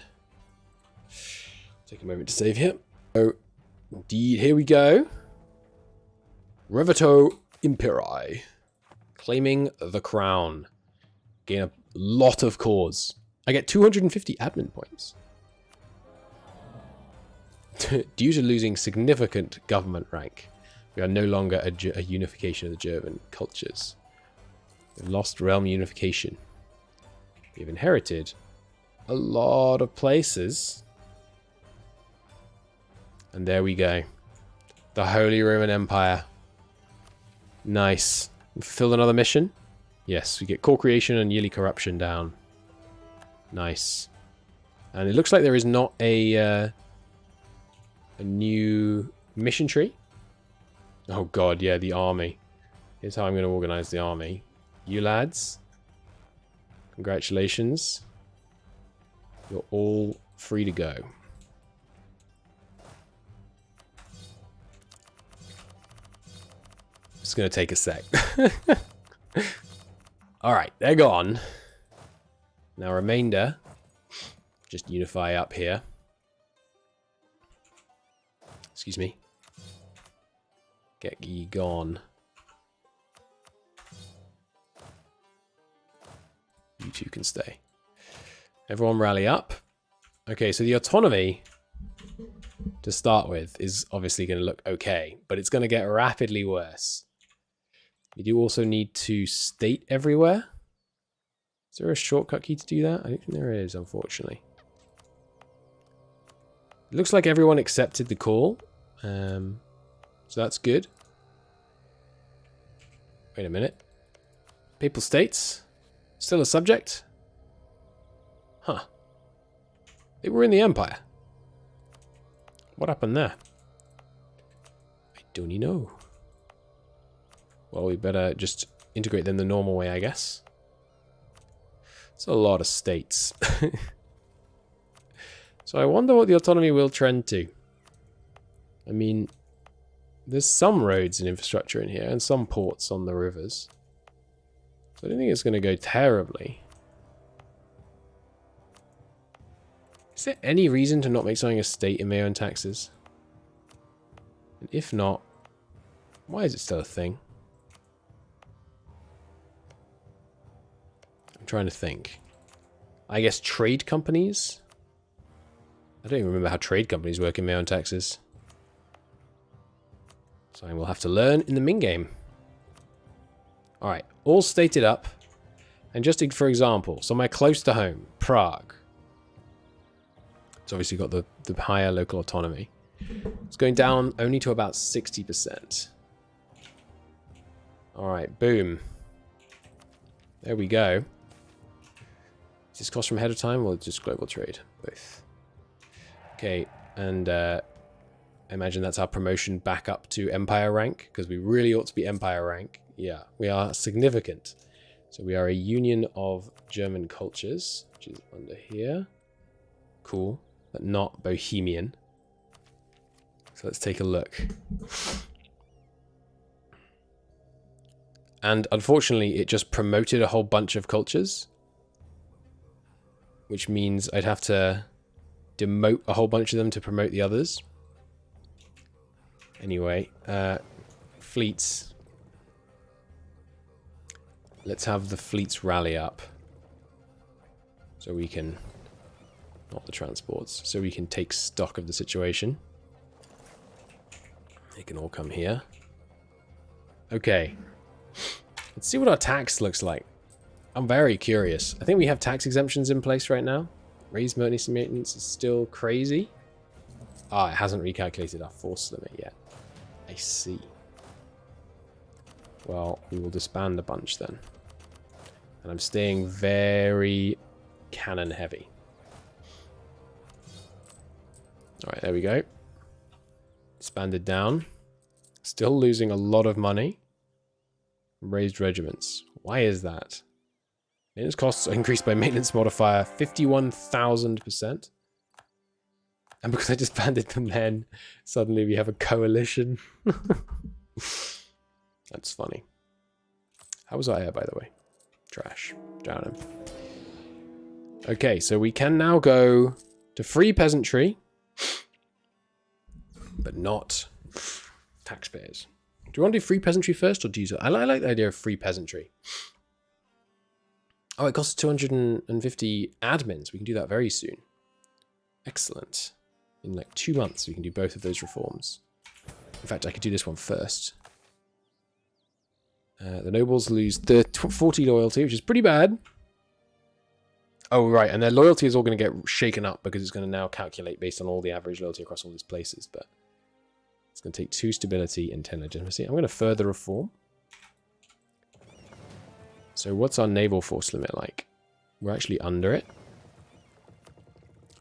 Take a moment to save here. Oh, indeed, here we go. Reverto Imperii. Claiming the crown. Gain a lot of cores. I get 250 admin points. Due to losing significant government rank, we are no longer a unification of the German cultures. We've lost realm unification. We've inherited a lot of places. And there we go. The Holy Roman Empire. Nice. We fulfilled another mission. Yes, we get core creation and yearly corruption down. Nice. And it looks like there is not a new mission tree. Oh god, yeah, the army. Here's how I'm going to organize the army. You lads, congratulations. You're all free to go. It's going to take a sec. Alright, they're gone. Now remainder, just unify up here. Excuse me. Get ye gone. You two can stay. Everyone rally up. Okay, so the autonomy to start with is obviously going to look okay, but it's going to get rapidly worse. You do also need to state everywhere. Is there a shortcut key to do that? I don't think there is, unfortunately. It looks like everyone accepted the call. So that's good. Wait a minute. Papal States? Still a subject? Huh. They were in the Empire. What happened there? I don't know. Well, we better just integrate them the normal way, I guess. It's a lot of states. So I wonder what the autonomy will trend to. I mean, there's some roads and infrastructure in here and some ports on the rivers. So I don't think it's going to go terribly. Is there any reason to not make something a state in MEIOU and taxes? And if not, why is it still a thing? I'm trying to think. I guess trade companies? I don't even remember how trade companies work in MEIOU and taxes. Something we'll have to learn in the min game. Alright, all stated up. And just for example, somewhere close to home, Prague. It's obviously got the higher local autonomy. It's going down only to about 60%. Alright, boom. There we go. Is this cost from ahead of time or just global trade? Both. Okay, and I imagine that's our promotion back up to Empire rank, because we really ought to be Empire rank. Yeah, we are significant. So we are a union of German cultures, which is under here. Cool, but not Bohemian. So let's take a look. And unfortunately, it just promoted a whole bunch of cultures, which means I'd have to demote a whole bunch of them to promote the others. Anyway, fleets. Let's have the fleets rally up. So we can... Not the transports. So we can take stock of the situation. They can all come here. Okay. Let's see what our tax looks like. I'm very curious. I think we have tax exemptions in place right now. Raised maintenance is still crazy. Ah, it hasn't recalculated our force limit yet. I see. Well, we will disband a bunch then. And I'm staying very cannon heavy. Alright, there we go. Disbanded down. Still losing a lot of money. Raised regiments. Why is that? Maintenance costs are increased by maintenance modifier 51,000%. And because I disbanded the men, suddenly we have a coalition. That's funny. How was I, by the way? Trash. Drown him. Okay, so we can now go to free peasantry, but not taxpayers. Do you want to do free peasantry first, or do you... I like the idea of free peasantry. Oh, it costs 250 admins. We can do that very soon. Excellent. In like 2 months, we can do both of those reforms. In fact, I could do this one first. The nobles lose 40 loyalty, which is pretty bad. Oh, right, and their loyalty is all going to get shaken up because it's going to now calculate based on all the average loyalty across all these places, but it's going to take 2 stability and 10 legitimacy. I'm going to further reform. So what's our naval force limit like? We're actually under it.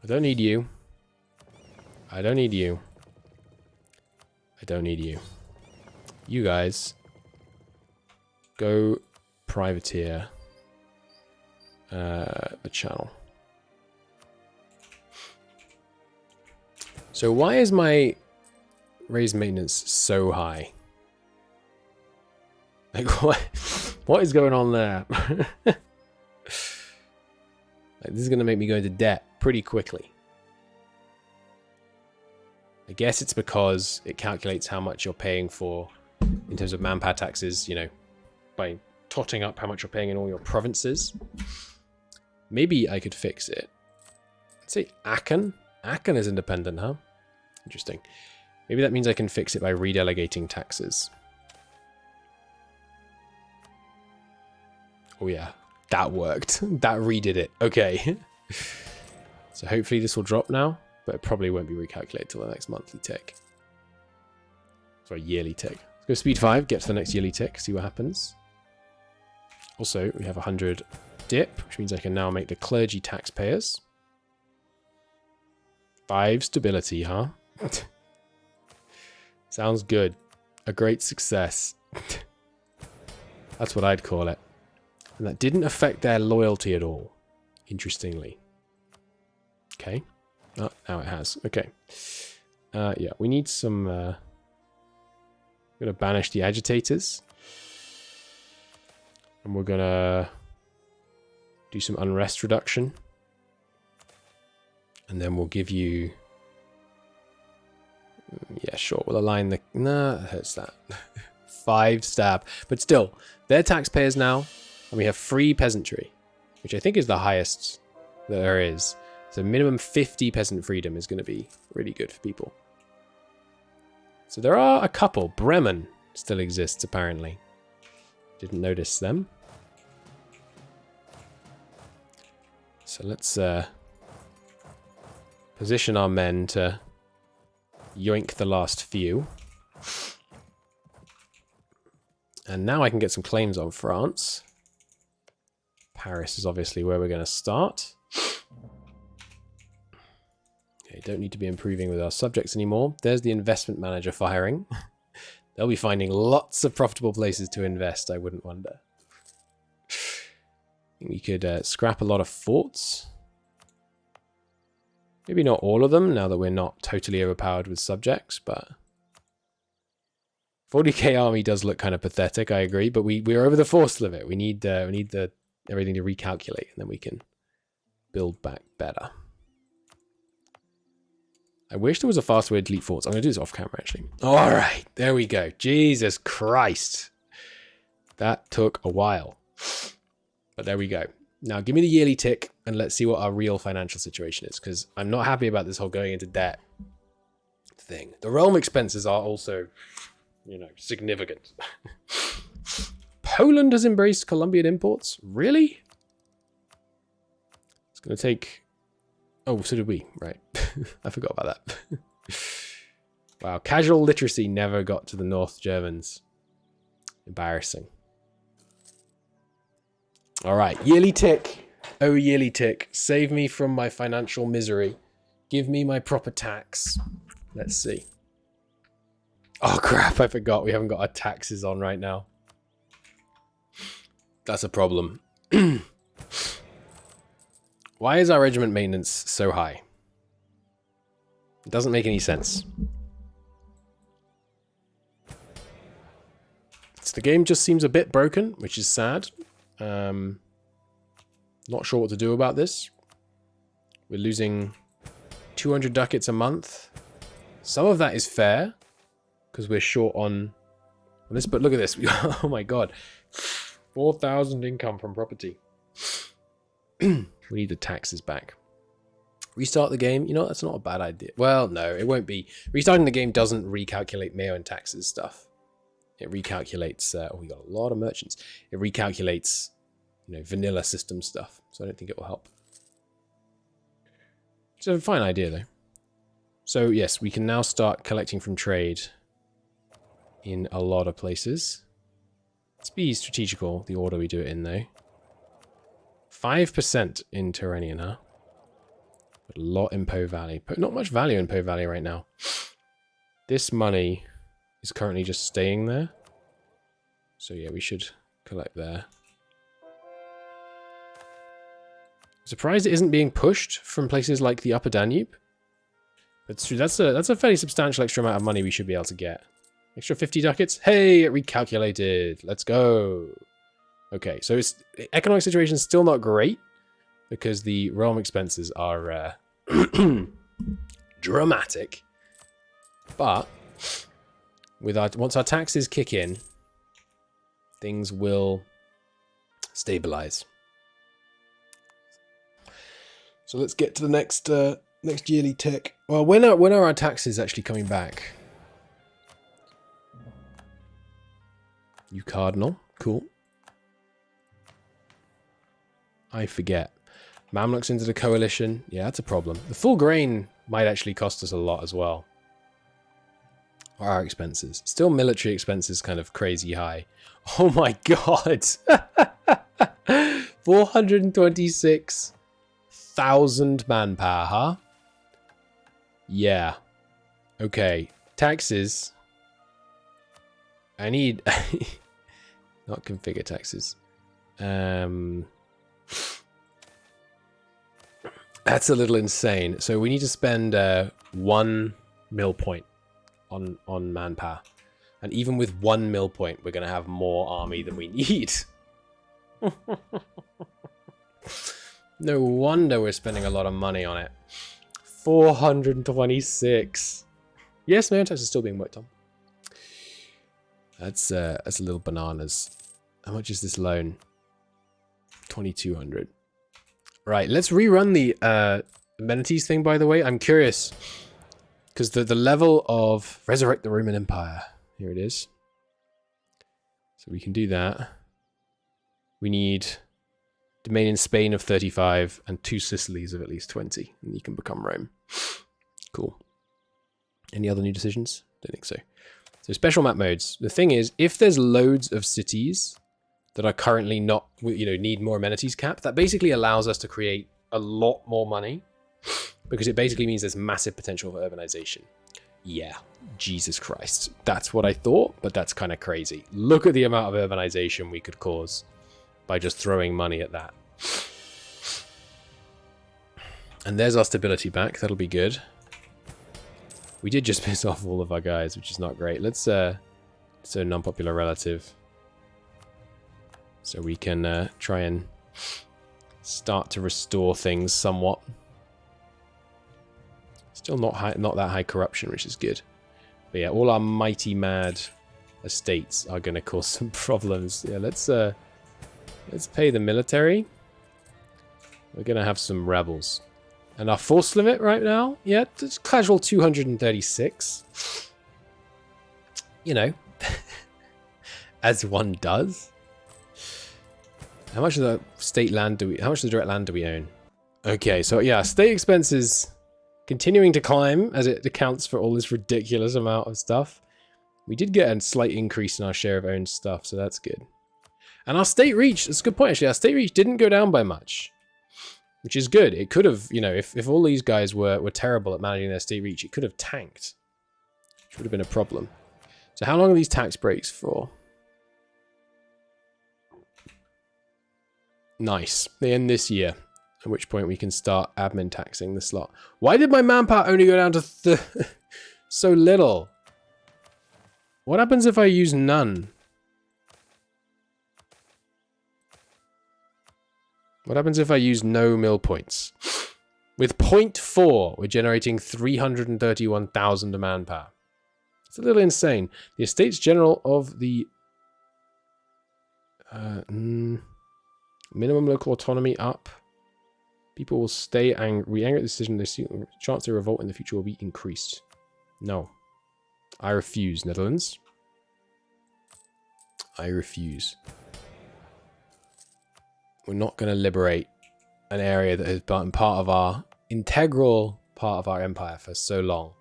I don't need you. I don't need you. I don't need you. You guys go privateer the channel. So why is my raised maintenance so high? Like what is going on there? Like, this is going to make me go into debt pretty quickly. I guess it's because it calculates how much you're paying for in terms of manpower taxes, you know, by totting up how much you're paying in all your provinces. Maybe I could fix it. Let's say Aachen. Aachen is independent, huh? Interesting. Maybe that means I can fix it by redelegating taxes. Oh yeah, that worked. That redid it. Okay. So hopefully this will drop now, but it probably won't be recalculated till the next monthly tick. Sorry, yearly tick. Let's go speed 5, get to the next yearly tick, see what happens. Also, we have 100 dip, which means I can now make the clergy taxpayers. 5 stability, huh? Sounds good. A great success. That's what I'd call it. And that didn't affect their loyalty at all, interestingly. Okay. Oh, now it has. Okay. Yeah, we need some... I'm going to banish the agitators. And we're going to do some unrest reduction. And then we'll give you... Yeah, sure. We'll align the... Nah, that hurts that. 5 stab. But still, they're taxpayers now. And we have free peasantry, which I think is the highest that there is. So minimum 50 peasant freedom is going to be really good for people. So there are a couple. Bremen still exists, apparently. Didn't notice them. So let's position our men to yoink the last few. And now I can get some claims on France. Paris is obviously where we're going to start. Okay, don't need to be improving with our subjects anymore. There's the investment manager firing. They'll be finding lots of profitable places to invest, I wouldn't wonder. We could scrap a lot of forts. Maybe not all of them, now that we're not totally overpowered with subjects, but... 40k army does look kind of pathetic, I agree, but we're over the force limit. We need everything to recalculate, and then we can build back better. I wish there was a faster way to delete forts. I'm going to do this off camera, actually. All right, there we go. Jesus Christ. That took a while. But there we go. Now, give me the yearly tick, and let's see what our real financial situation is, because I'm not happy about this whole going into debt thing. The realm expenses are also, you know, significant. Poland has embraced Colombian imports? Really? It's going to take... Oh, so did we. Right. I forgot about that. Wow. Casual literacy never got to the North Germans. Embarrassing. All right. Yearly tick. Oh, yearly tick. Save me from my financial misery. Give me my proper tax. Let's see. Oh, crap. I forgot. We haven't got our taxes on right now. That's a problem. Why is our regiment maintenance so high? It doesn't make any sense. So the game just seems a bit broken, which is sad. Not sure what to do about this. We're losing 200 ducats a month. Some of that is fair, because we're short on on this, but look at this. Oh my god. 4,000 income from property. We need the taxes back. Restart the game. You know, that's not a bad idea. Well, no, it won't be. Restarting the game doesn't recalculate MEIOU and taxes stuff. It recalculates... oh, we got a lot of merchants. It recalculates, you know, vanilla system stuff. So I don't think it will help. It's a fine idea, though. So, yes, we can now start collecting from trade in a lot of places. Let's be strategical, the order we do it in, though. 5% in Turanian, huh? But a lot in Po Valley. But not much value in Po Valley right now. This money is currently just staying there. So, yeah, we should collect there. I'm surprised it isn't being pushed from places like the Upper Danube. But it's true, that's a fairly substantial extra amount of money we should be able to get. Extra 50 ducats? Hey, it recalculated. Let's go. Okay, so it's economic situation is still not great because the realm expenses are dramatic. But with once our taxes kick in, things will stabilize. So let's get to the next next yearly tick. Well, when are our taxes actually coming back? You cardinal, cool. I forget. Mamluks into the coalition. Yeah, that's a problem. The full grain might actually cost us a lot as well. What are our expenses? Still military expenses kind of crazy high. Oh my god. 426,000 manpower, huh? Yeah. Okay. Taxes. I need... not configure taxes. That's a little insane. So we need to spend 1 mil point on manpower. And even with 1 mil point, we're going to have more army than we need. No wonder we're spending a lot of money on it. 426. Yes, my own tax is still being worked on. That's a little bananas. How much is this loan? 2,200. Right, let's rerun the amenities thing, by the way. I'm curious. Because the level of Resurrect the Roman Empire. Here it is. So we can do that. We need domain in Spain of 35 and 2 Sicilies of at least 20. And you can become Rome. Cool. Any other new decisions? Don't think so. So special map modes. The thing is, if there's loads of cities that are currently not, you know, need more amenities cap, that basically allows us to create a lot more money because it basically means there's massive potential for urbanization. Yeah, Jesus Christ. That's what I thought, but that's kind of crazy. Look at the amount of urbanization we could cause by just throwing money at that. And there's our stability back. That'll be good. We did just piss off all of our guys, which is not great. Let's so non-popular relative. So we can try and start to restore things somewhat. Still not that high corruption, which is good. But yeah, all our mighty mad estates are going to cause some problems. Yeah, let's pay the military. We're going to have some rebels. And our force limit right now, yeah, it's casual 236. You know, as one does. How much of the state land do we... How much of the direct land do we own? Okay, so yeah, state expenses continuing to climb as it accounts for all this ridiculous amount of stuff. We did get a slight increase in our share of owned stuff, so that's good. And our state reach, that's a good point actually, our state reach didn't go down by much. Which is good. It could have, you know, if all these guys were terrible at managing their state reach, it could have tanked. Which would have been a problem. So how long are these tax breaks for? Nice. They end this year. At which point we can start admin taxing the slot. Why did my manpower only go down to so little? What happens if I use none? What happens if I use no mill points? With 0.4, we're generating 331,000 manpower. It's a little insane. The Estates General of the minimum local autonomy up. People will stay angry at the decision. The chance of revolt in the future will be increased. No. I refuse, Netherlands. I refuse. We're not going to liberate an area that has been part of our integral part of our empire for so long.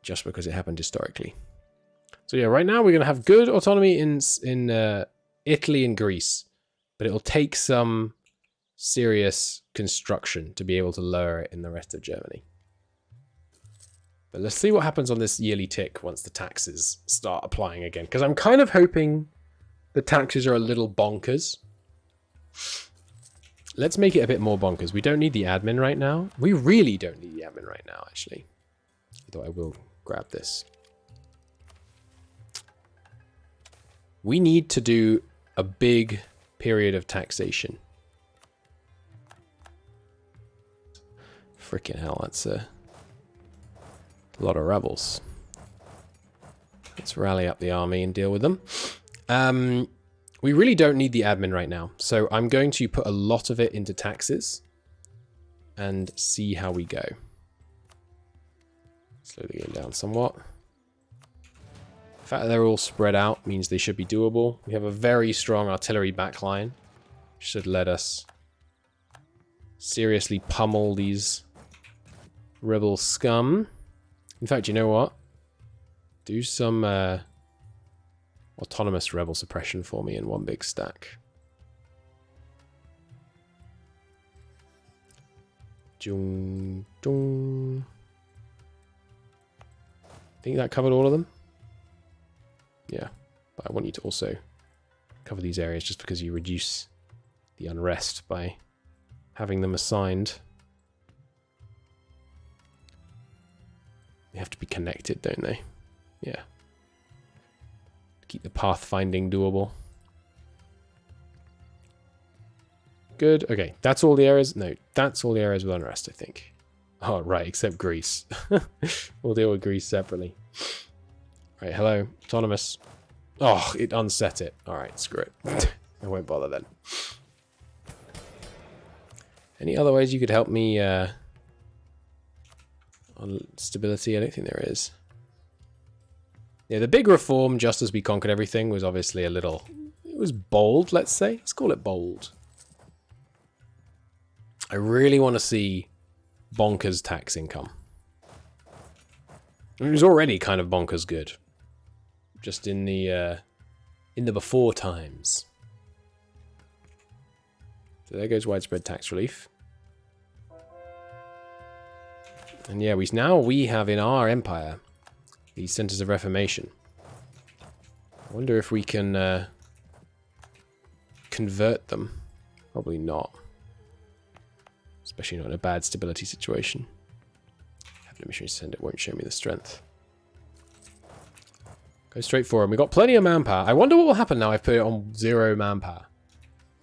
Just because it happened historically. So yeah, right now we're going to have good autonomy in Italy and Greece. But it'll take some serious construction to be able to lower it in the rest of Germany. But let's see what happens on this yearly tick once the taxes start applying again. Because I'm kind of hoping the taxes are a little bonkers. Let's make it a bit more bonkers. We don't need the admin right now. We really don't need the admin right now, actually. Although I will grab this. We need to do a big period of taxation. Freaking hell, that's a lot of rebels. Let's rally up the army and deal with them. We really don't need the admin right now, so I'm going to put a lot of it into taxes and see how we go. Slow the game down somewhat. The fact that they're all spread out means they should be doable. We have a very strong artillery backline. Should let us seriously pummel these rebel scum. In fact, you know what? Do some autonomous rebel suppression for me in one big stack. Jung, jung. Think that covered all of them? Yeah, but I want you to also cover these areas just because you reduce the unrest by having them assigned. They have to be connected, don't they? Yeah. Keep the pathfinding doable. Good. Okay, that's all the areas. No, that's all the areas with unrest, I think. Oh, right, except Greece. We'll deal with Greece separately. Right, hello. Autonomous. Oh, it unset it. Alright, screw it. I won't bother then. Any other ways you could help me on stability? I don't think there is. Yeah, the big reform, just as we conquered everything, was obviously a little... It was bold, let's say. Let's call it bold. I really want to see bonkers tax income. It was already kind of bonkers good. Just in the before times. So there goes widespread tax relief. And yeah, we have in our empire these centers of reformation. I wonder if we can convert them. Probably not. Especially not in a bad stability situation. Have no missionary send, it won't show me the strength. Go straight for him. We've got plenty of manpower. I wonder what will happen now I've put it on 0 manpower.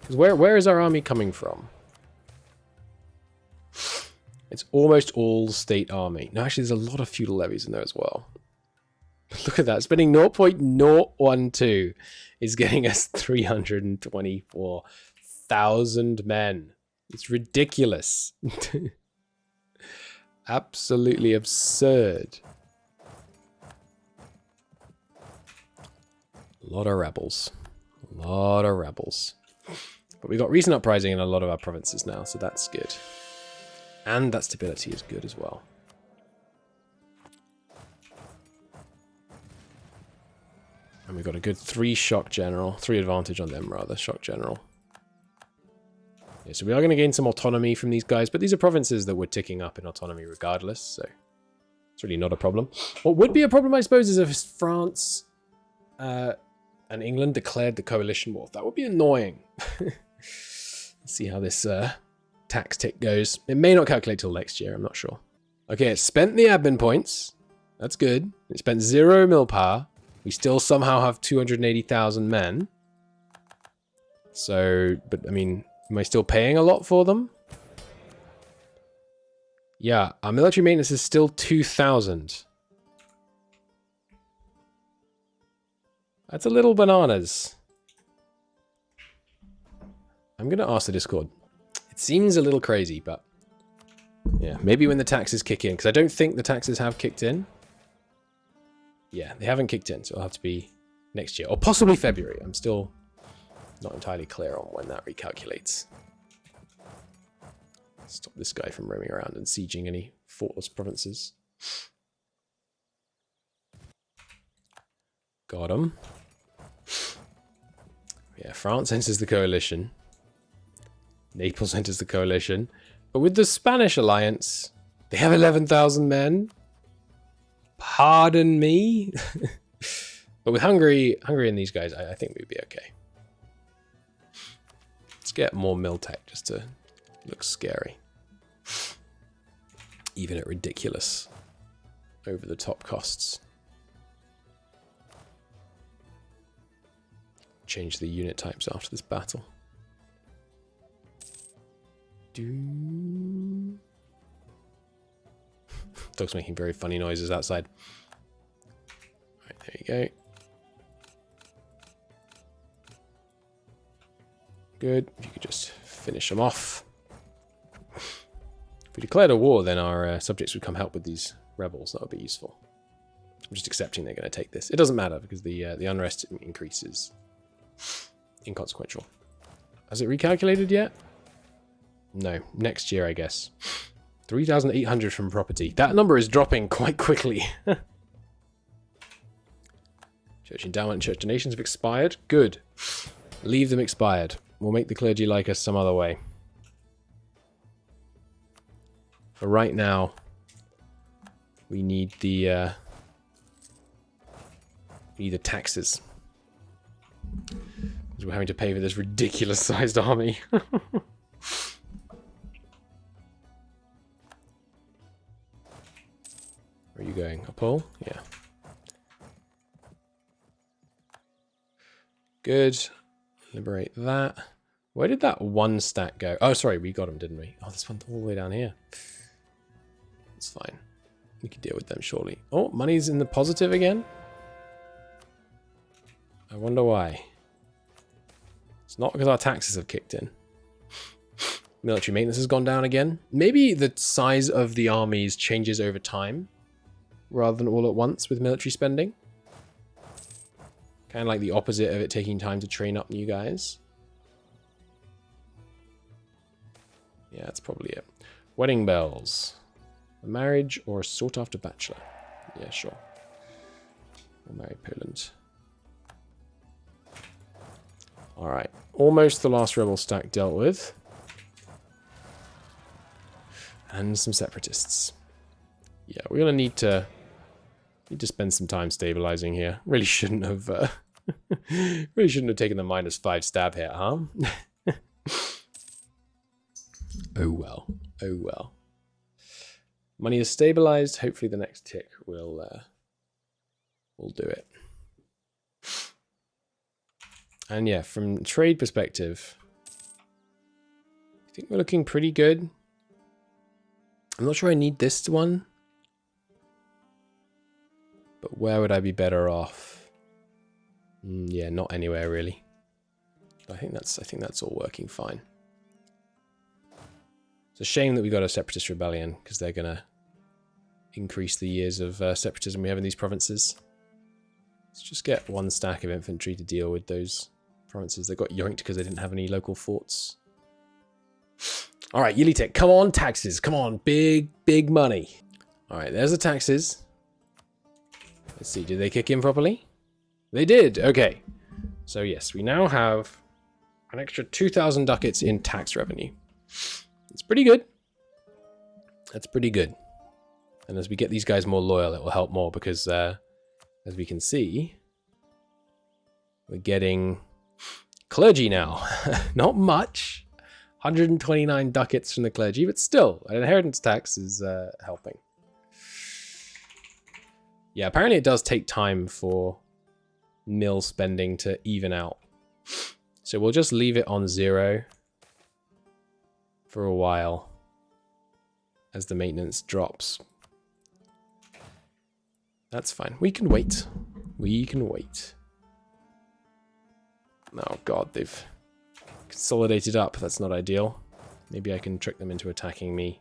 Because where is our army coming from? It's almost all state army. No, actually, there's a lot of feudal levies in there as well. Look at that. Spending 0.012 is getting us 324,000 men. It's ridiculous. Absolutely absurd. A lot of rebels. A lot of rebels. But we've got recent uprising in a lot of our provinces now, so that's good. And that stability is good as well. And we've got a good 3 shock general. 3 advantage on them, rather. Shock general. Yeah, so we are going to gain some autonomy from these guys, but these are provinces that we're ticking up in autonomy regardless, so it's really not a problem. What would be a problem, I suppose, is if France and England declared the coalition war. That would be annoying. Let's see how this tax tick goes. It may not calculate till next year, I'm not sure. Okay, it spent the admin points. That's good. It spent 0 mil power. We still somehow have 280,000 men. So, but I mean, am I still paying a lot for them? Yeah, our military maintenance is still 2,000. That's a little bananas. I'm going to ask the Discord. It seems a little crazy, but yeah, maybe when the taxes kick in, because I don't think the taxes have kicked in. Yeah, they haven't kicked in, so it'll have to be next year, or possibly February. I'm still not entirely clear on when that recalculates. Stop this guy from roaming around and sieging any fortless provinces. Got him. Yeah, France enters the coalition. Naples enters the coalition. But with the Spanish alliance, they have 11,000 men. Pardon me. But with Hungary and these guys, I think we'd be okay. Let's get more Miltech just to look scary. Even at ridiculous over the top costs. Change the unit types after this battle. Dog's making very funny noises outside. Right, there you go. Good. If you could just finish them off. If we declared a war, then our subjects would come help with these rebels. That would be useful. I'm just accepting they're going to take this. It doesn't matter because the unrest increases. Inconsequential. Has it recalculated yet? No. Next year, I guess. 3,800 from property. That number is dropping quite quickly. Church endowment and church donations have expired. Good. Leave them expired. We'll make the clergy like us some other way. For right now, we need the taxes. Because we're having to pay for this ridiculous sized army. Where are you going? A pole? Yeah. Good. Liberate that. Where did that one stack go? Oh, sorry, we got him, didn't we? Oh, this one's all the way down here. It's fine. We can deal with them shortly. Oh, money's in the positive again? I wonder why. It's not because our taxes have kicked in. Military maintenance has gone down again. Maybe the size of the armies changes over time rather than all at once with military spending. Kind of like the opposite of it taking time to train up new guys. Yeah, that's probably it. Wedding bells. A marriage or a sought-after bachelor? Yeah, sure. We'll marry Poland. Alright. Almost the last rebel stack dealt with. And some separatists. Yeah, we're going to need to spend some time stabilizing here. Really shouldn't have taken the -5 stab hit, huh? Oh well. Oh well. Money is stabilized. Hopefully the next tick will do it. And yeah, from trade perspective, I think we're looking pretty good. I'm not sure I need this one. But where would I be better off? Yeah, not anywhere really. I think that's all working fine. It's a shame that we got a separatist rebellion because they're gonna increase the years of separatism we have in these provinces. Let's just get one stack of infantry to deal with those provinces. They got yoinked because they didn't have any local forts. All right, Yilitek, come on, taxes, come on, big money. All right, there's the taxes. Let's see, did they kick in properly? They did, okay. So yes, we now have an extra 2,000 ducats in tax revenue. It's pretty good. That's pretty good. And as we get these guys more loyal, it will help more because, as we can see, we're getting clergy now. Not much. 129 ducats from the clergy, but still, an inheritance tax is helping. Yeah, apparently it does take time for mill spending to even out. So we'll just leave it on 0 for a while as the maintenance drops. That's fine. We can wait. We can wait. Oh god, they've consolidated up. That's not ideal. Maybe I can trick them into attacking me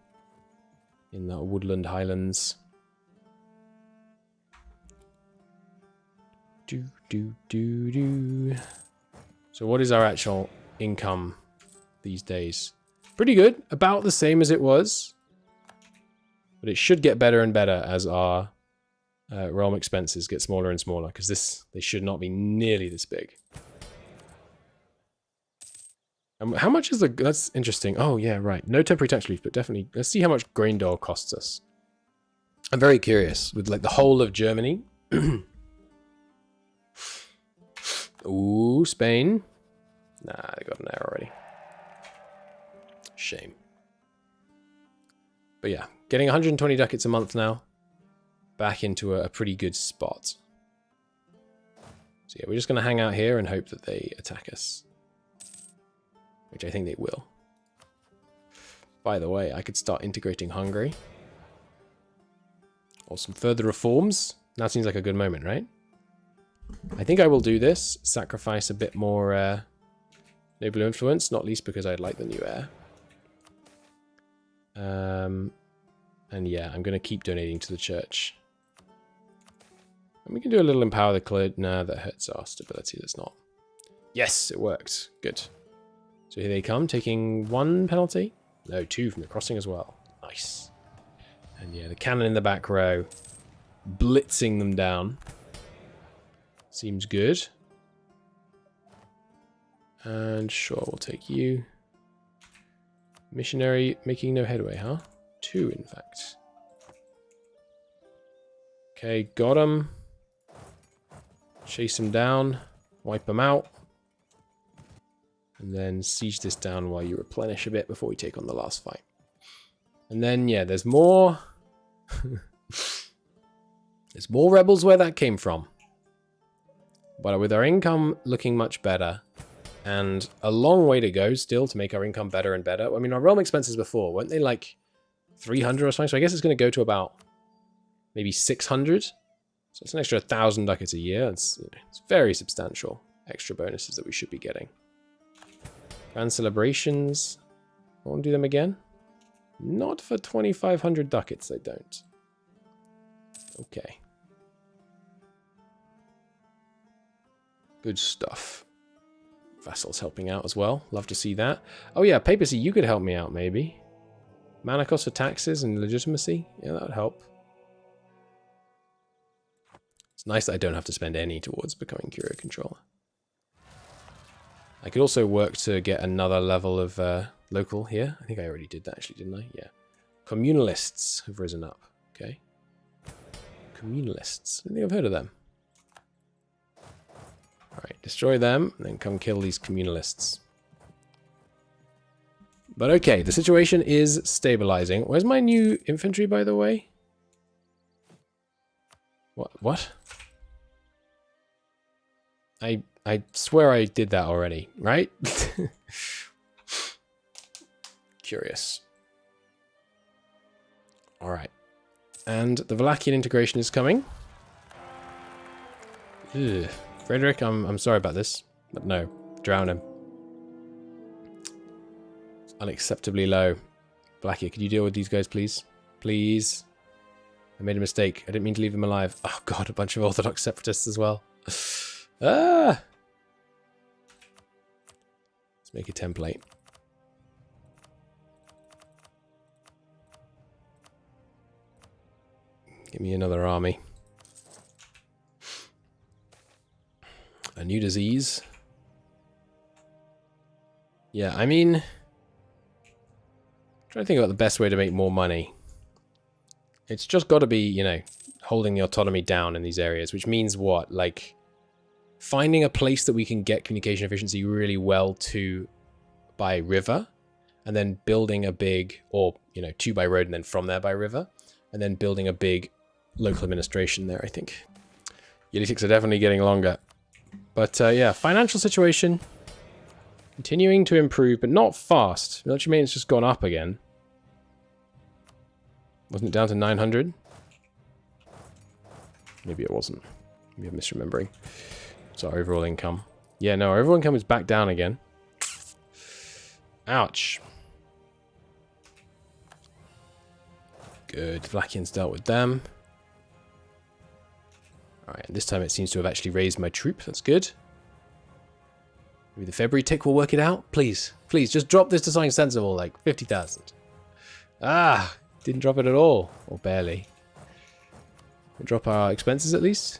in the woodland highlands. So what is our actual income these days? Pretty good. About the same as it was. But it should get better and better as our realm expenses get smaller and smaller. Because they should not be nearly this big. How much is the... That's interesting. Oh, yeah, right. No temporary tax relief, but definitely... Let's see how much grain dole costs us. I'm very curious. With, like, the whole of Germany. Ooh, Spain. Nah, they got an error already. Shame. But yeah, getting 120 ducats a month now. Back into a pretty good spot. So yeah, we're just going to hang out here and hope that they attack us. Which I think they will. By the way, I could start integrating Hungary. Or some further reforms. Now seems like a good moment, right? I think I will do this. Sacrifice a bit more noble influence, not least because I'd like the new heir. And yeah, I'm going to keep donating to the church. And we can do a little empower the clergy. Nah, that hurts our stability. That's not. Yes, it worked. Good. So here they come, taking 1 penalty. No, 2 from the crossing as well. Nice. And yeah, the cannon in the back row. Blitzing them down. Seems good. And sure, we'll take you. Missionary making no headway, huh? 2, in fact. Okay, got him. Chase him down. Wipe him out. And then siege this down while you replenish a bit before we take on the last fight. And then, yeah, there's more. There's more rebels where that came from. But with our income looking much better, and a long way to go still to make our income better and better. I mean, our realm expenses before, weren't they like 300 or something? So I guess it's going to go to about maybe 600. So it's an extra 1,000 ducats a year. It's very substantial extra bonuses that we should be getting. Grand celebrations. I want to do them again. Not for 2,500 ducats, they don't. Okay. Good stuff. Vassals helping out as well. Love to see that. Oh yeah, papacy, you could help me out maybe. Mana cost for taxes and legitimacy. Yeah, that would help. It's nice that I don't have to spend any towards becoming curio controller. I could also work to get another level of local here. I think I already did that actually, didn't I? Yeah. Communalists have risen up. Okay. Communalists. I don't think I've heard of them. Alright, destroy them, and then come kill these communalists. But okay, the situation is stabilizing. Where's my new infantry, by the way? What? I swear I did that already, right? Curious. Alright. And the Valachian integration is coming. Ugh. Frederick, I'm sorry about this, but no. Drown him. It's unacceptably low. Blackie, could you deal with these guys, please? Please. I made a mistake. I didn't mean to leave them alive. Oh god, a bunch of Orthodox separatists as well. Ah! Let's make a template. Give me another army. A new disease. Yeah, I mean, I'm trying to think about the best way to make more money. It's just got to be, you know, holding the autonomy down in these areas, which means what? Like, finding a place that we can get communication efficiency really well to by river, and then building a big, or, you know, 2 by road and then from there by river, and then building a big local administration there, I think. Politics are definitely getting longer. But yeah, financial situation continuing to improve, but not fast. Don't you mean it's just gone up again? Wasn't it down to 900? Maybe it wasn't. Maybe I'm misremembering. It's our overall income. Yeah, no, everyone comes back down again. Ouch. Good. Vlachians dealt with them. Alright, and this time it seems to have actually raised my troop. That's good. Maybe the February tick will work it out. Please. Please, just drop this to something sensible, like 50,000. Ah! Didn't drop it at all. Or barely. We'll drop our expenses at least.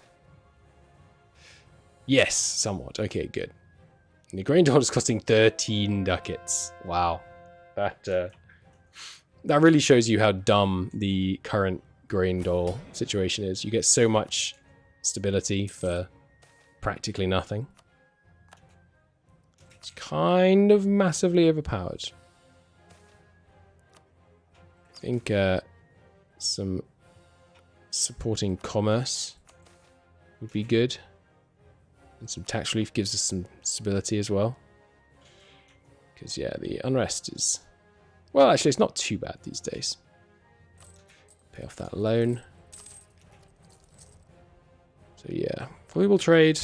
Yes, somewhat. Okay, good. And the grain door is costing 13 ducats. Wow. That really shows you how dumb the current grain door situation is. You get so much stability for practically nothing. It's kind of massively overpowered. I think some supporting commerce would be good. And some tax relief gives us some stability as well. Because, yeah, the unrest is... Well, actually, it's not too bad these days. Pay off that loan. So, yeah. Valuable trade.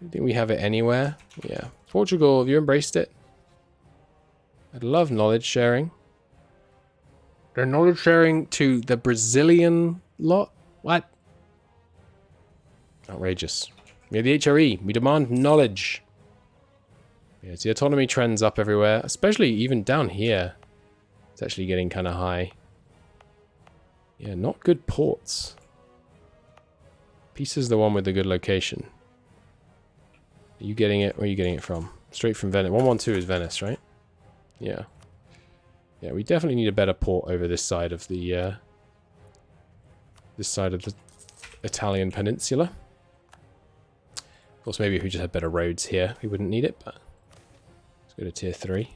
I think we have it anywhere. Yeah. Portugal, have you embraced it? I'd love knowledge sharing. They're knowledge sharing to the Brazilian lot? What? Outrageous. We have the HRE. We demand knowledge. Yeah, it's the autonomy trends up everywhere, especially even down here. It's actually getting kind of high. Yeah, not good ports. Peace is the one with the good location. Are you getting it? Where are you getting it from? Straight from Venice. 112 is Venice, right? Yeah. Yeah, we definitely need a better port over this side of the Italian peninsula. Of course, maybe if we just had better roads here, we wouldn't need it, but let's go to tier 3.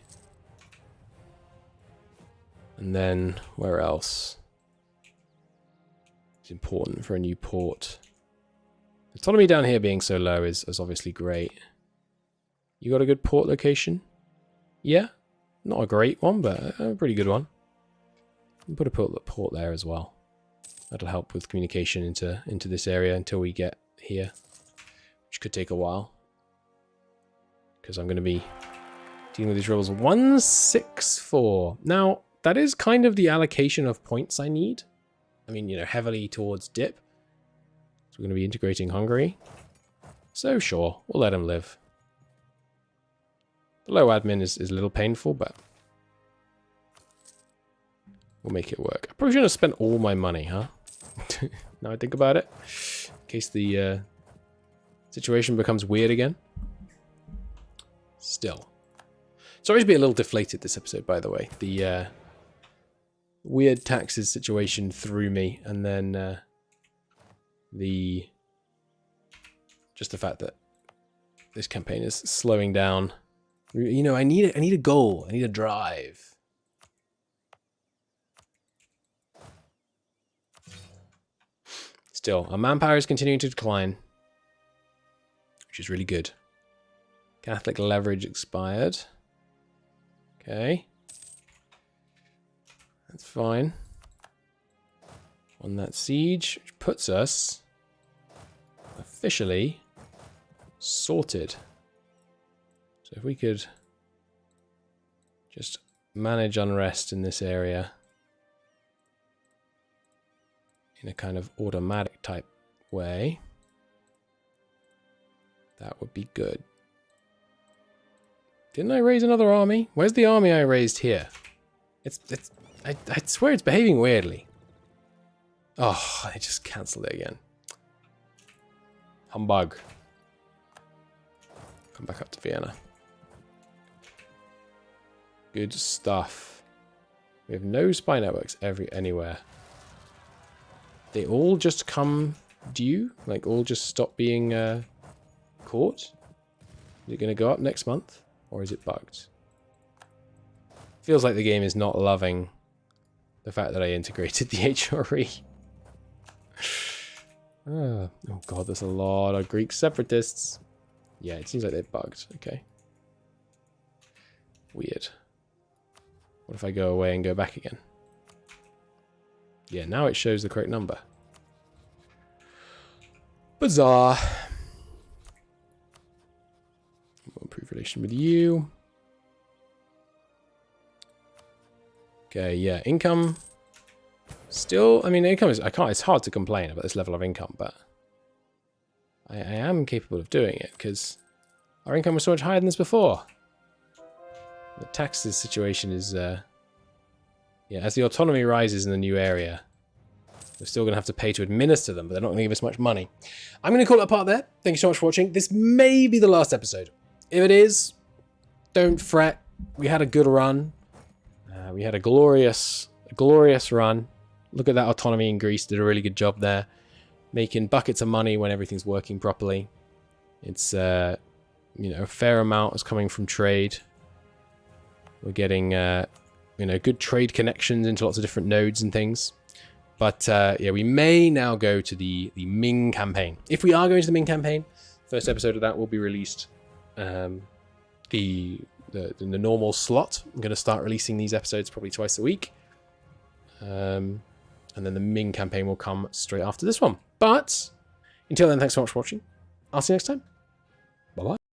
And then, where else? It's important for a new port. Autonomy down here being so low is obviously great. You got a good port location? Yeah? Not a great one, but a pretty good one. You can put a port there as well. That'll help with communication into this area until we get here. Which could take a while. Because I'm going to be dealing with these rebels. 164. Now, that is kind of the allocation of points I need. I mean, you know, heavily towards dip. So we're going to be integrating Hungary. So sure, we'll let him live. The low admin is a little painful, but we'll make it work. I probably shouldn't have spent all my money, huh? Now I think about it. In case the situation becomes weird again. Still. Sorry to be a little deflated this episode, by the way. The weird taxes situation threw me, and then just the fact that this campaign is slowing down. You know, I need a goal. I need a drive. Still, our manpower is continuing to decline, which is really good. Catholic leverage expired. Okay. That's fine. On that siege, which puts us officially sorted. So if we could just manage unrest in this area in a kind of automatic type way, that would be good. Didn't I raise another army? Where's the army I raised here? I swear it's behaving weirdly. Oh, I just cancelled it again. Humbug. Come back up to Vienna. Good stuff. We have no spy networks anywhere. They all just come due? Like all just stop being caught? Is it going to go up next month? Or is it bugged? Feels like the game is not loving the fact that I integrated the HRE. Oh god, there's a lot of Greek separatists. Yeah, it seems like they're bugged. Okay. Weird. What if I go away and go back again? Yeah, now it shows the correct number. Bizarre. improve relation with you. Okay, yeah, income. Still, I mean, income is, it's hard to complain about this level of income, but I am capable of doing it because our income was so much higher than this before. The taxes situation is, yeah, as the autonomy rises in the new area, we're still going to have to pay to administer them, but they're not going to give us much money. I'm going to call it a part there. Thank you so much for watching. This may be the last episode. If it is, don't fret. We had a good run. We had a glorious run. Look at that autonomy in Greece. Did a really good job there. Making buckets of money when everything's working properly. It's, you know, a fair amount is coming from trade. We're getting, you know, good trade connections into lots of different nodes and things. But, yeah, we may now go to the Ming campaign. If we are going to the Ming campaign, first episode of that will be released in the normal slot. I'm going to start releasing these episodes probably twice a week. And then the Ming campaign will come straight after this one. But until then, thanks so much for watching. I'll see you next time.